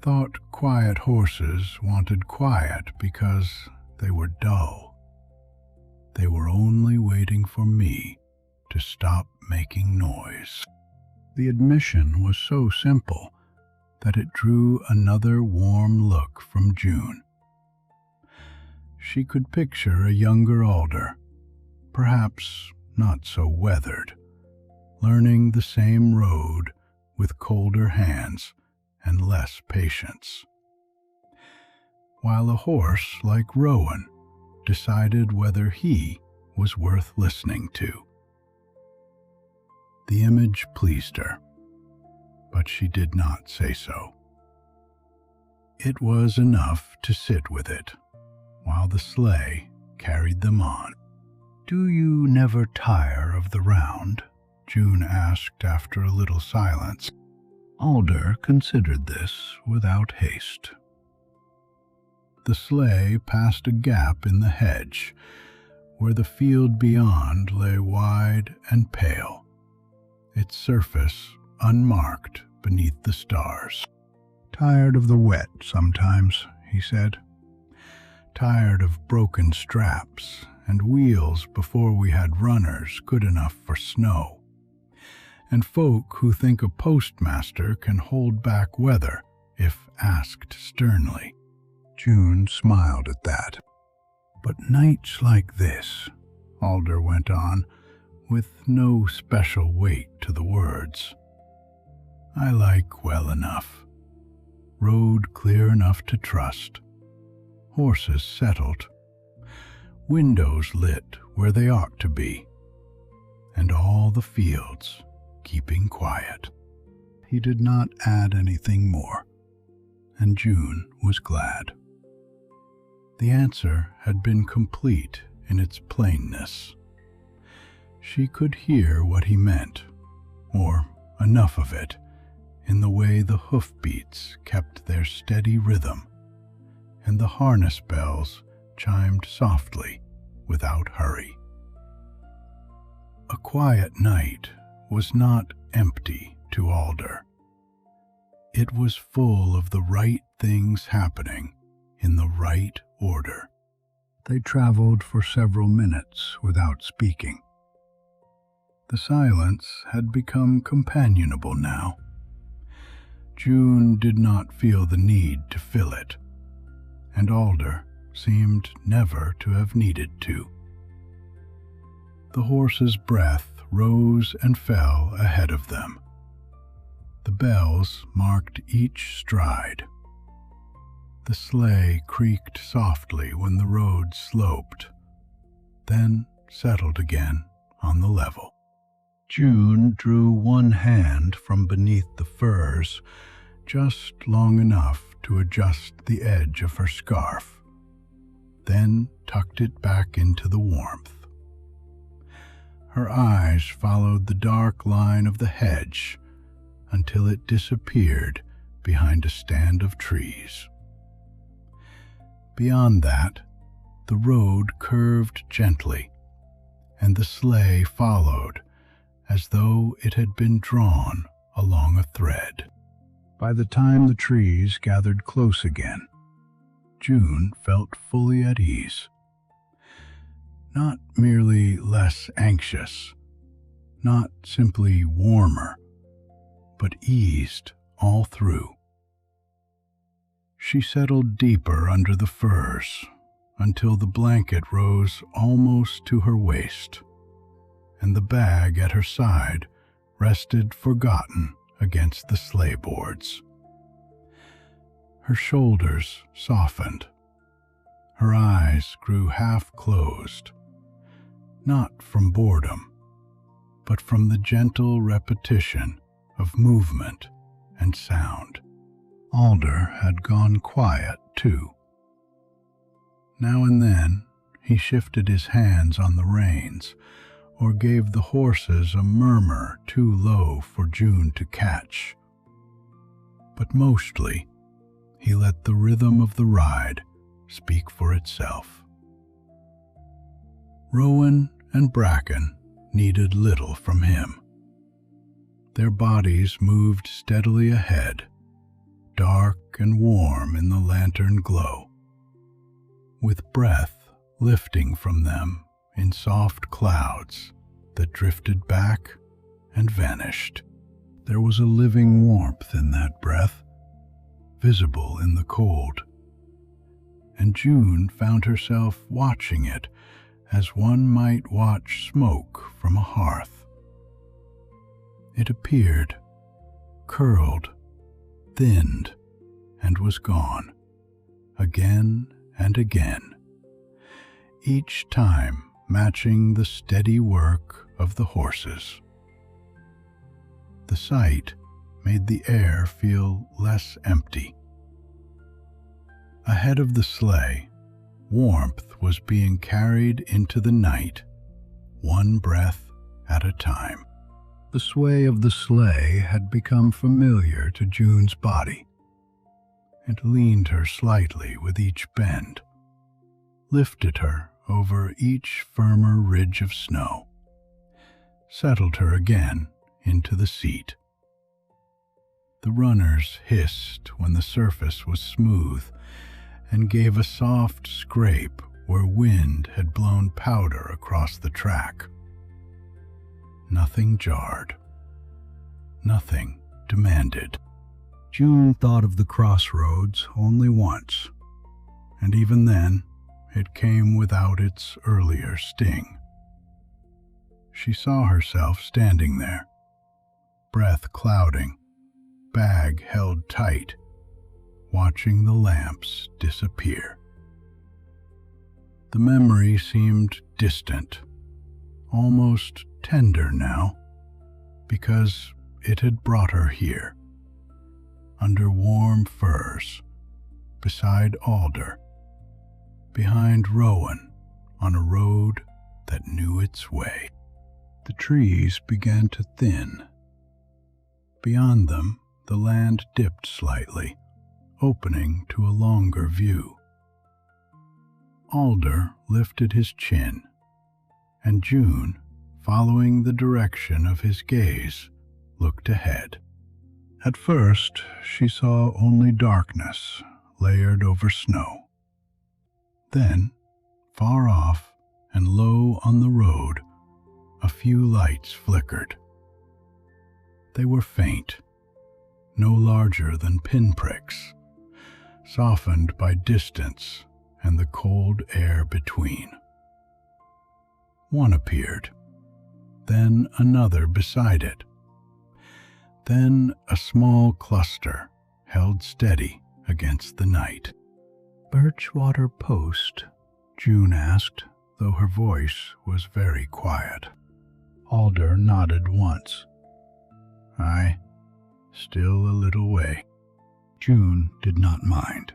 thought quiet horses wanted quiet because they were dull. They were only waiting for me to stop making noise. The admission was so simple that it drew another warm look from June. She could picture a younger Alder, perhaps not so weathered, learning the same road with colder hands and less patience, while a horse like Rowan decided whether he was worth listening to. The image pleased her, but she did not say so. It was enough to sit with it while the sleigh carried them on. "Do you never tire of the round?" June asked after a little silence. Alder considered this without haste. The sleigh passed a gap in the hedge, where the field beyond lay wide and pale, its surface unmarked beneath the stars. "Tired of the wet sometimes," he said. "Tired of broken straps and wheels before we had runners good enough for snow, and folk who think a postmaster can hold back weather if asked sternly." June smiled at that. "But nights like this," Alder went on, with no special weight to the words, "I like well enough. Road clear enough to trust. horses settled, windows lit where they ought to be, and all the fields keeping quiet. He did not add anything more, and June was glad. The answer had been complete in its plainness. She could hear what he meant, or enough of it, in the way the hoofbeats kept their steady rhythm, and the harness bells chimed softly without hurry. A quiet night was not empty to Alder. It was full of the right things happening in the right order. They traveled for several minutes without speaking. The silence had become companionable now. June did not feel the need to fill it, and Alder seemed never to have needed to. The horse's breath rose and fell ahead of them. The bells marked each stride. The sleigh creaked softly when the road sloped, then settled again on the level. June drew one hand from beneath the furs, just long enough to adjust the edge of her scarf, then tucked it back into the warmth. Her eyes followed the dark line of the hedge until it disappeared behind a stand of trees. Beyond that, the road curved gently, and the sleigh followed as though it had been drawn along a thread. By the time the trees gathered close again, June felt fully at ease. Not merely less anxious, not simply warmer, but eased all through. She settled deeper under the furs until the blanket rose almost to her waist, and the bag at her side rested forgotten against the sleigh boards. Her shoulders softened. Her eyes grew half closed, not from boredom, but from the gentle repetition of movement and sound. Alder had gone quiet, too. Now and then he shifted his hands on the reins, or gave the horses a murmur too low for June to catch. But mostly, he let the rhythm of the ride speak for itself. Rowan and Bracken needed little from him. Their bodies moved steadily ahead, dark and warm in the lantern glow, with breath lifting from them in soft clouds that drifted back and vanished. There was a living warmth in that breath, visible in the cold, and June found herself watching it as one might watch smoke from a hearth. It appeared, curled, thinned, and was gone, again and again, each time matching the steady work of the horses. The sight made the air feel less empty. Ahead of the sleigh, warmth was being carried into the night, one breath at a time. The sway of the sleigh had become familiar to June's body. It leaned her slightly with each bend, lifted her over each firmer ridge of snow, settled her again into the seat. The runners hissed when the surface was smooth and gave a soft scrape where wind had blown powder across the track. Nothing jarred. Nothing demanded. June thought of the crossroads only once, and even then it came without its earlier sting. She saw herself standing there, breath clouding, bag held tight, watching the lamps disappear. The memory seemed distant, almost tender now, because it had brought her here, under warm firs, beside Alder, behind Rowan, on a road that knew its way. The trees began to thin. Beyond them, the land dipped slightly, opening to a longer view. Alder lifted his chin, and June, following the direction of his gaze, looked ahead. At first, she saw only darkness layered over snow. Then, far off and low on the road, a few lights flickered. They were faint, no larger than pinpricks, softened by distance and the cold air between. One appeared, then another beside it, then a small cluster held steady against the night. "Birchwater Post?" June asked, though her voice was very quiet. Alder nodded once. "Aye, still a little way." June did not mind.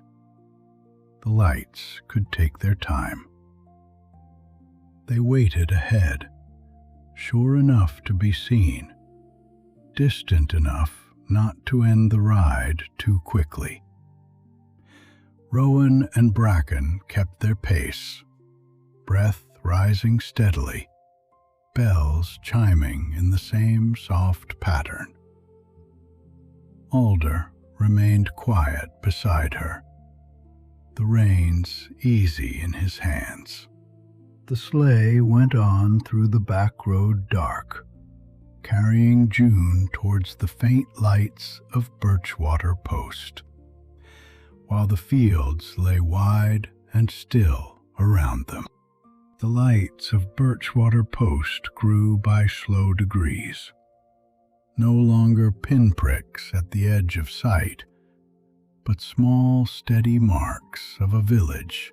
The lights could take their time. They waited ahead, sure enough to be seen, distant enough not to end the ride too quickly. Rowan and Bracken kept their pace, breath rising steadily, bells chiming in the same soft pattern. Alder remained quiet beside her, the reins easy in his hands. The sleigh went on through the back road dark, carrying June towards the faint lights of Birchwater Post, while the fields lay wide and still around them. The lights of Birchwater Post grew by slow degrees, no longer pinpricks at the edge of sight, but small, steady marks of a village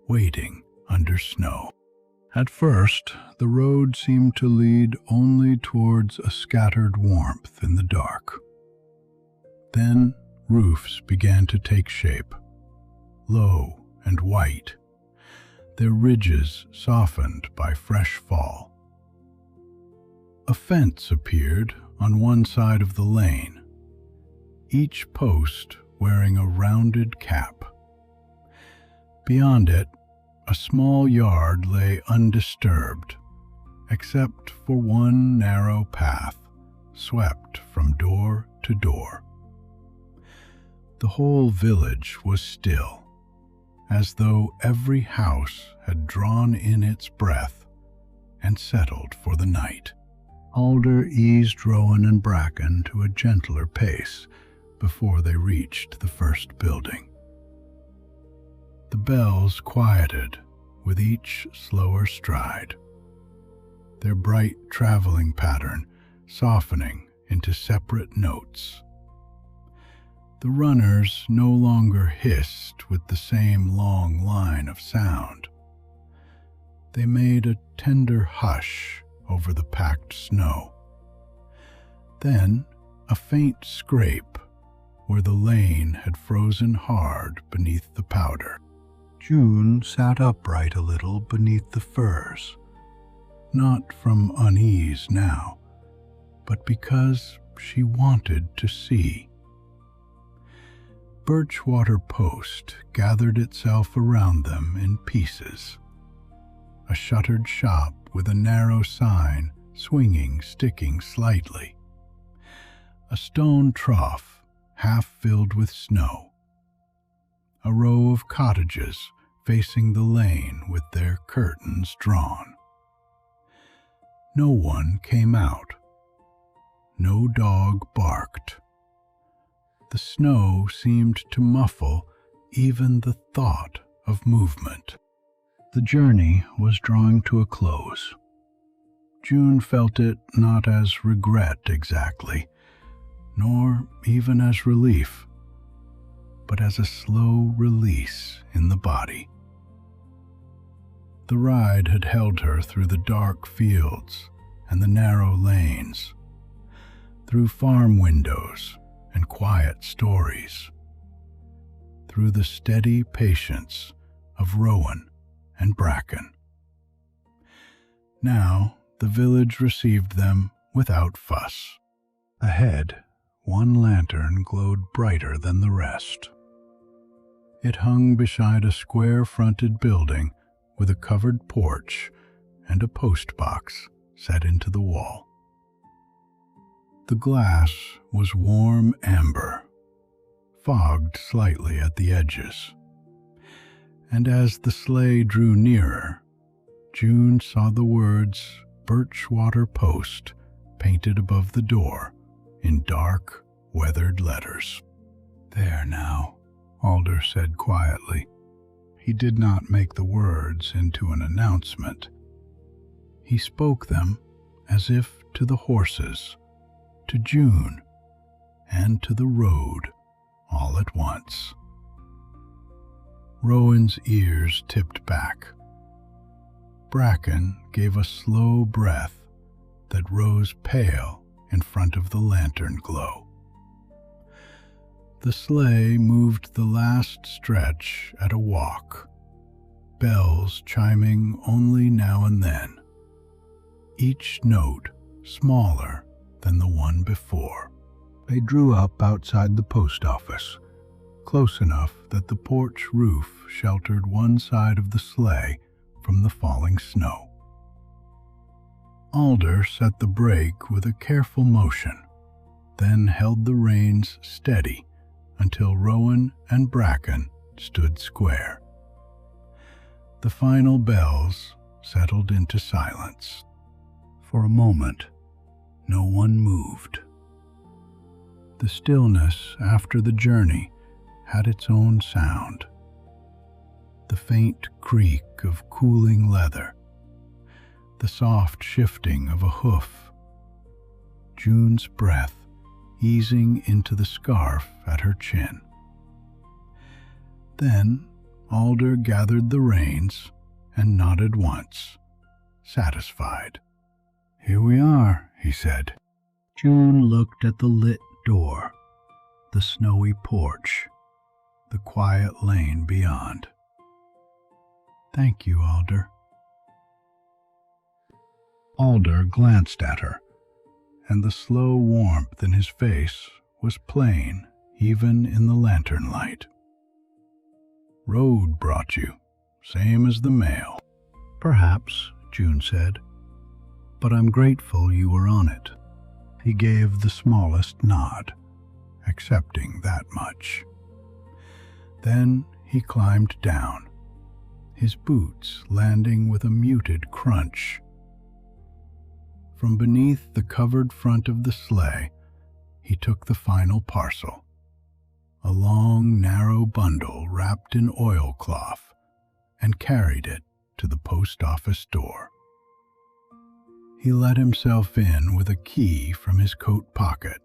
waiting under snow. At first, the road seemed to lead only towards a scattered warmth in the dark. Then roofs began to take shape, low and white, their ridges softened by fresh fall. A fence appeared on one side of the lane, each post wearing a rounded cap. Beyond it, a small yard lay undisturbed, except for one narrow path swept from door to door. The whole village was still, as though every house had drawn in its breath and settled for the night. Alder eased Rowan and Bracken to a gentler pace before they reached the first building. The bells quieted with each slower stride, their bright traveling pattern softening into separate notes. The runners no longer hissed with the same long line of sound. They made a tender hush over the packed snow. Then a faint scrape where the lane had frozen hard beneath the powder. June sat upright a little beneath the firs, not from unease now, but because she wanted to see. Birchwater Post gathered itself around them in pieces, a shuttered shop with a narrow sign sticking slightly, a stone trough half filled with snow, a row of cottages facing the lane with their curtains drawn. No one came out. No dog barked. The snow seemed to muffle even the thought of movement. The journey was drawing to a close. June felt it not as regret exactly, nor even as relief, but as a slow release in the body. The ride had held her through the dark fields and the narrow lanes, through farm windows and quiet stories, through the steady patience of Rowan and Bracken. Now the village received them without fuss. Ahead, one lantern glowed brighter than the rest. It hung beside a square-fronted building with a covered porch and a post box set into the wall. The glass was warm amber, fogged slightly at the edges, and as the sleigh drew nearer, June saw the words Birchwater Post painted above the door in dark, weathered letters. "There now," Alder said quietly. He did not make the words into an announcement. He spoke them as if to the horses, to June, and to the road all at once. Rowan's ears tipped back. Bracken gave a slow breath that rose pale in front of the lantern glow. The sleigh moved the last stretch at a walk, bells chiming only now and then, each note smaller than the one before. They drew up outside the post office, close enough that the porch roof sheltered one side of the sleigh from the falling snow. Alder set the brake with a careful motion, then held the reins steady until Rowan and Bracken stood square. The final bells settled into silence. For a moment, no one moved. The stillness after the journey had its own sound. The faint creak of cooling leather, the soft shifting of a hoof, June's breath easing into the scarf at her chin. Then Alder gathered the reins and nodded once, satisfied. "Here we are," he said. June looked at the lit door, the snowy porch, the quiet lane beyond. "Thank you, Alder." Alder glanced at her, and the slow warmth in his face was plain even in the lantern light. "Road brought you, same as the mail." "Perhaps," June said, "but I'm grateful you were on it." He gave the smallest nod, accepting that much. Then he climbed down, his boots landing with a muted crunch. From beneath the covered front of the sleigh, he took the final parcel, a long, narrow bundle wrapped in oilcloth, and carried it to the post office door. He let himself in with a key from his coat pocket.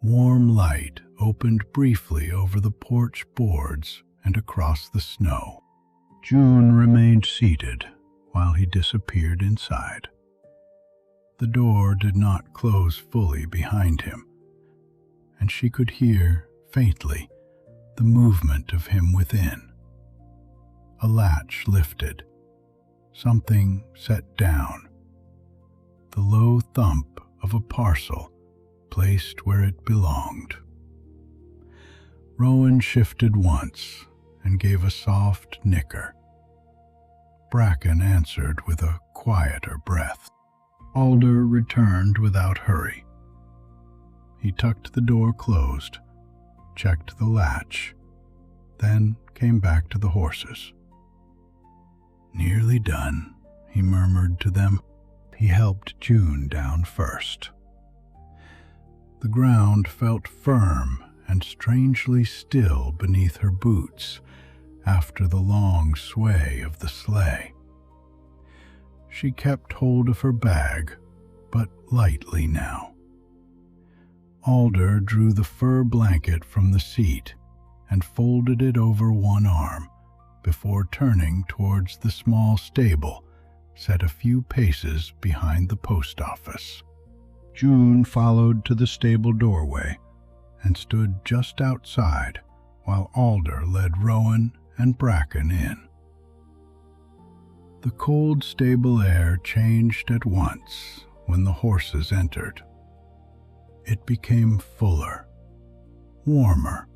Warm light opened briefly over the porch boards and across the snow. June remained seated while he disappeared inside. The door did not close fully behind him, and she could hear, faintly, the movement of him within. A latch lifted, something set down, the low thump of a parcel placed where it belonged. Rowan shifted once and gave a soft nicker. Bracken answered with a quieter breath. Alder returned without hurry. He tucked the door closed, checked the latch, then came back to the horses. "Nearly done," he murmured to them. He helped June down first. The ground felt firm and strangely still beneath her boots after the long sway of the sleigh. She kept hold of her bag, but lightly now. Alder drew the fur blanket from the seat and folded it over one arm before turning towards the small stable set a few paces behind the post office. June followed to the stable doorway and stood just outside while Alder led Rowan and Bracken in. The cold stable air changed at once when the horses entered. It became fuller, warmer,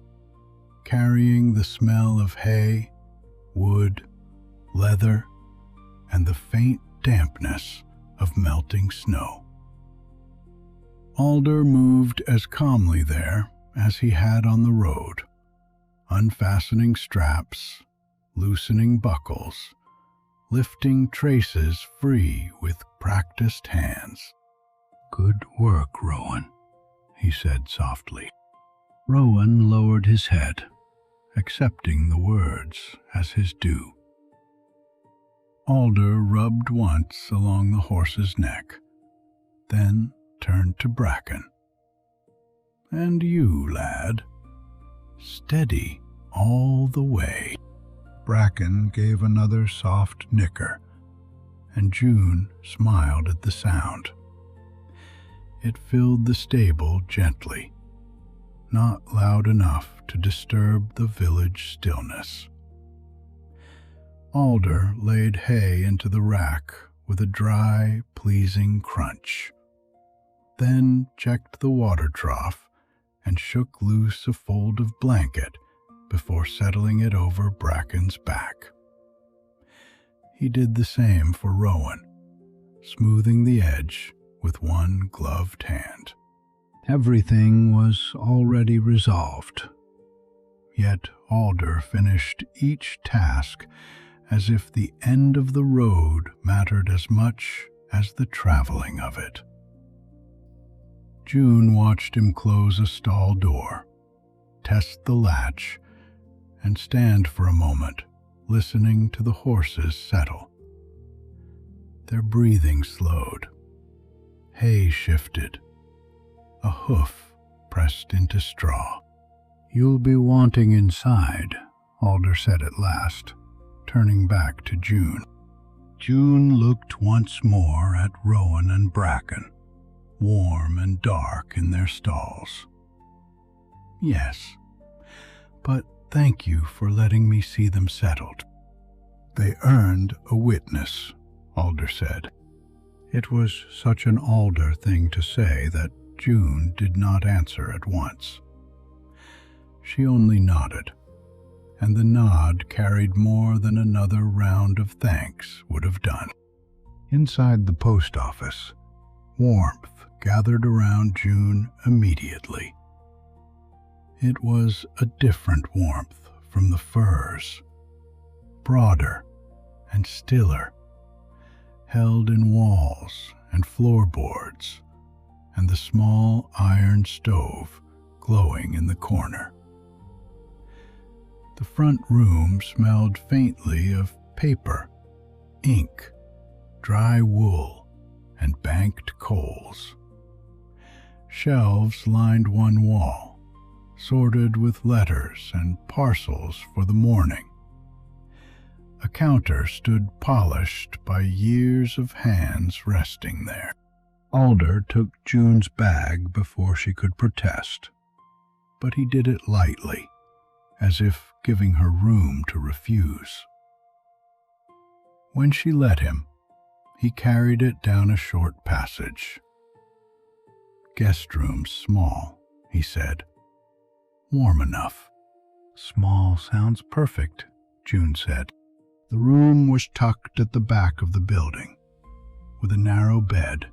carrying the smell of hay, wood, leather, and the faint dampness of melting snow. Alder moved as calmly there as he had on the road, unfastening straps, loosening buckles, lifting traces free with practiced hands. "Good work, Rowan," he said softly. Rowan lowered his head, accepting the words as his due. Alder rubbed once along the horse's neck, then turned to Bracken. "And you, lad, steady all the way." Bracken gave another soft nicker, and June smiled at the sound. It filled the stable gently, not loud enough to disturb the village stillness. Alder laid hay into the rack with a dry, pleasing crunch, then checked the water trough and shook loose a fold of blanket before settling it over Bracken's back. He did the same for Rowan, smoothing the edge with one gloved hand. Everything was already resolved, yet Alder finished each task as if the end of the road mattered as much as the traveling of it. June watched him close a stall door, test the latch, and stand for a moment, listening to the horses settle. Their breathing slowed. Hay shifted. A hoof pressed into straw. "You'll be wanting inside," Alder said at last, turning back to June. June looked once more at Rowan and Bracken, warm and dark in their stalls. "Yes, but thank you for letting me see them settled." "They earned a witness," Alder said. It was such an Alder thing to say that June did not answer at once. She only nodded, and the nod carried more than another round of thanks would have done. Inside the post office, warmth gathered around June immediately. It was a different warmth from the firs, broader and stiller, held in walls and floorboards, and the small iron stove glowing in the corner. The front room smelled faintly of paper, ink, dry wool, and banked coals. Shelves lined one wall, sorted with letters and parcels for the morning. A counter stood polished by years of hands resting there. Alder took June's bag before she could protest, but he did it lightly, as if giving her room to refuse. When she let him, he carried it down a short passage. "Guest room's small," he said. "Warm enough." "Small sounds perfect," June said. The room was tucked at the back of the building, with a narrow bed,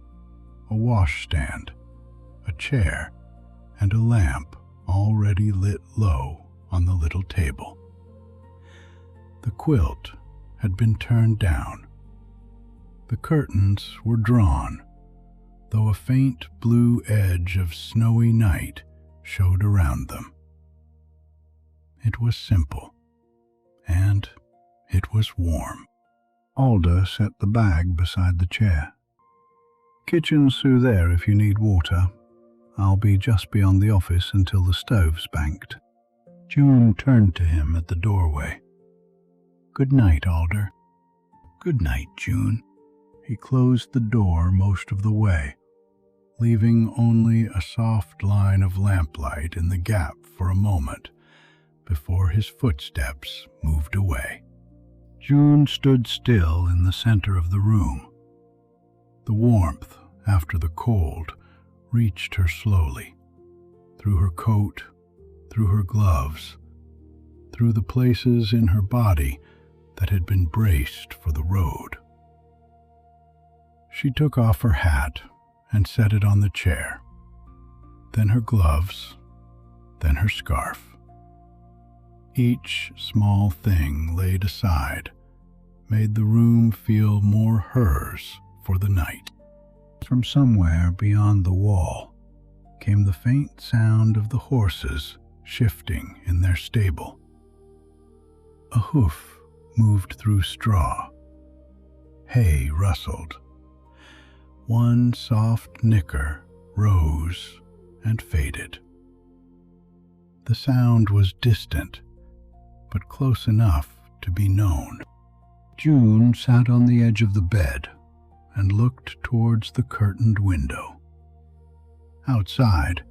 a washstand, a chair, and a lamp already lit low on the little table. The quilt had been turned down. The curtains were drawn, though a faint blue edge of snowy night showed around them. It was simple, and it was warm. Alder set the bag beside the chair. "Kitchen's through there if you need water. I'll be just beyond the office until the stove's banked." June turned to him at the doorway. "Good night, Alder." "Good night, June." He closed the door most of the way, leaving only a soft line of lamplight in the gap for a moment before his footsteps moved away. June stood still in the center of the room. The warmth, after the cold, reached her slowly, through her coat, through her gloves, through the places in her body that had been braced for the road. She took off her hat and set it on the chair, then her gloves, then her scarf. Each small thing laid aside made the room feel more hers for the night. From somewhere beyond the wall came the faint sound of the horses shifting in their stable. A hoof moved through straw. Hay rustled. One soft nicker rose and faded. The sound was distant, but close enough to be known. June sat on the edge of the bed and looked towards the curtained window. Outside,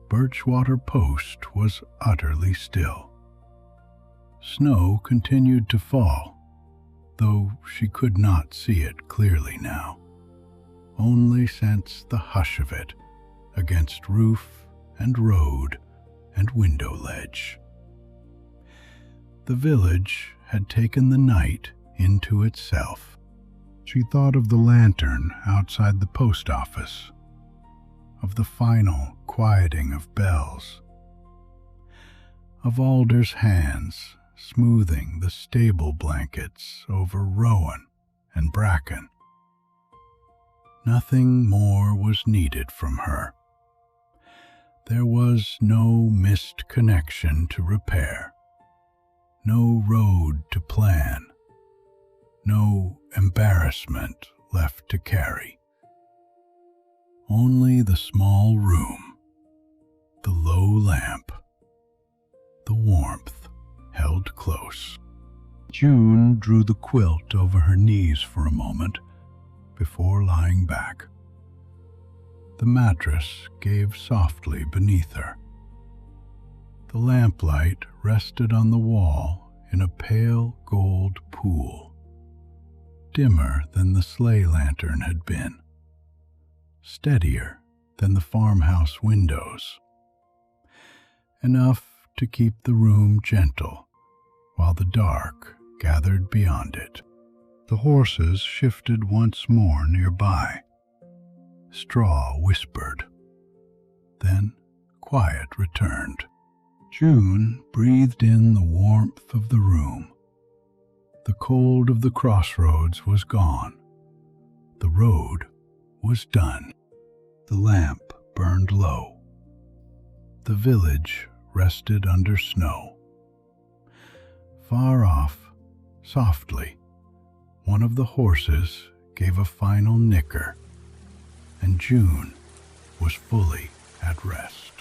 Birchwater Post was utterly still. Snow continued to fall, though she could not see it clearly now, only sense the hush of it against roof and road and window ledge. The village had taken the night into itself. She thought of the lantern outside the post office, of the final quieting of bells, of Alder's hands smoothing the stable blankets over Rowan and Bracken. Nothing more was needed from her. There was no missed connection to repair, no road to plan, no embarrassment left to carry. Only the small room, the low lamp, the warmth held close. June drew the quilt over her knees for a moment before lying back. The mattress gave softly beneath her. The lamplight rested on the wall in a pale gold pool, dimmer than the sleigh lantern had been, steadier than the farmhouse windows, enough to keep the room gentle while the dark gathered beyond it. The horses shifted once more nearby. Straw whispered. Then quiet returned. June breathed in the warmth of the room. The cold of the crossroads was gone. The road was done. The lamp burned low. The village rested under snow. Far off, softly, one of the horses gave a final nicker, and June was fully at rest.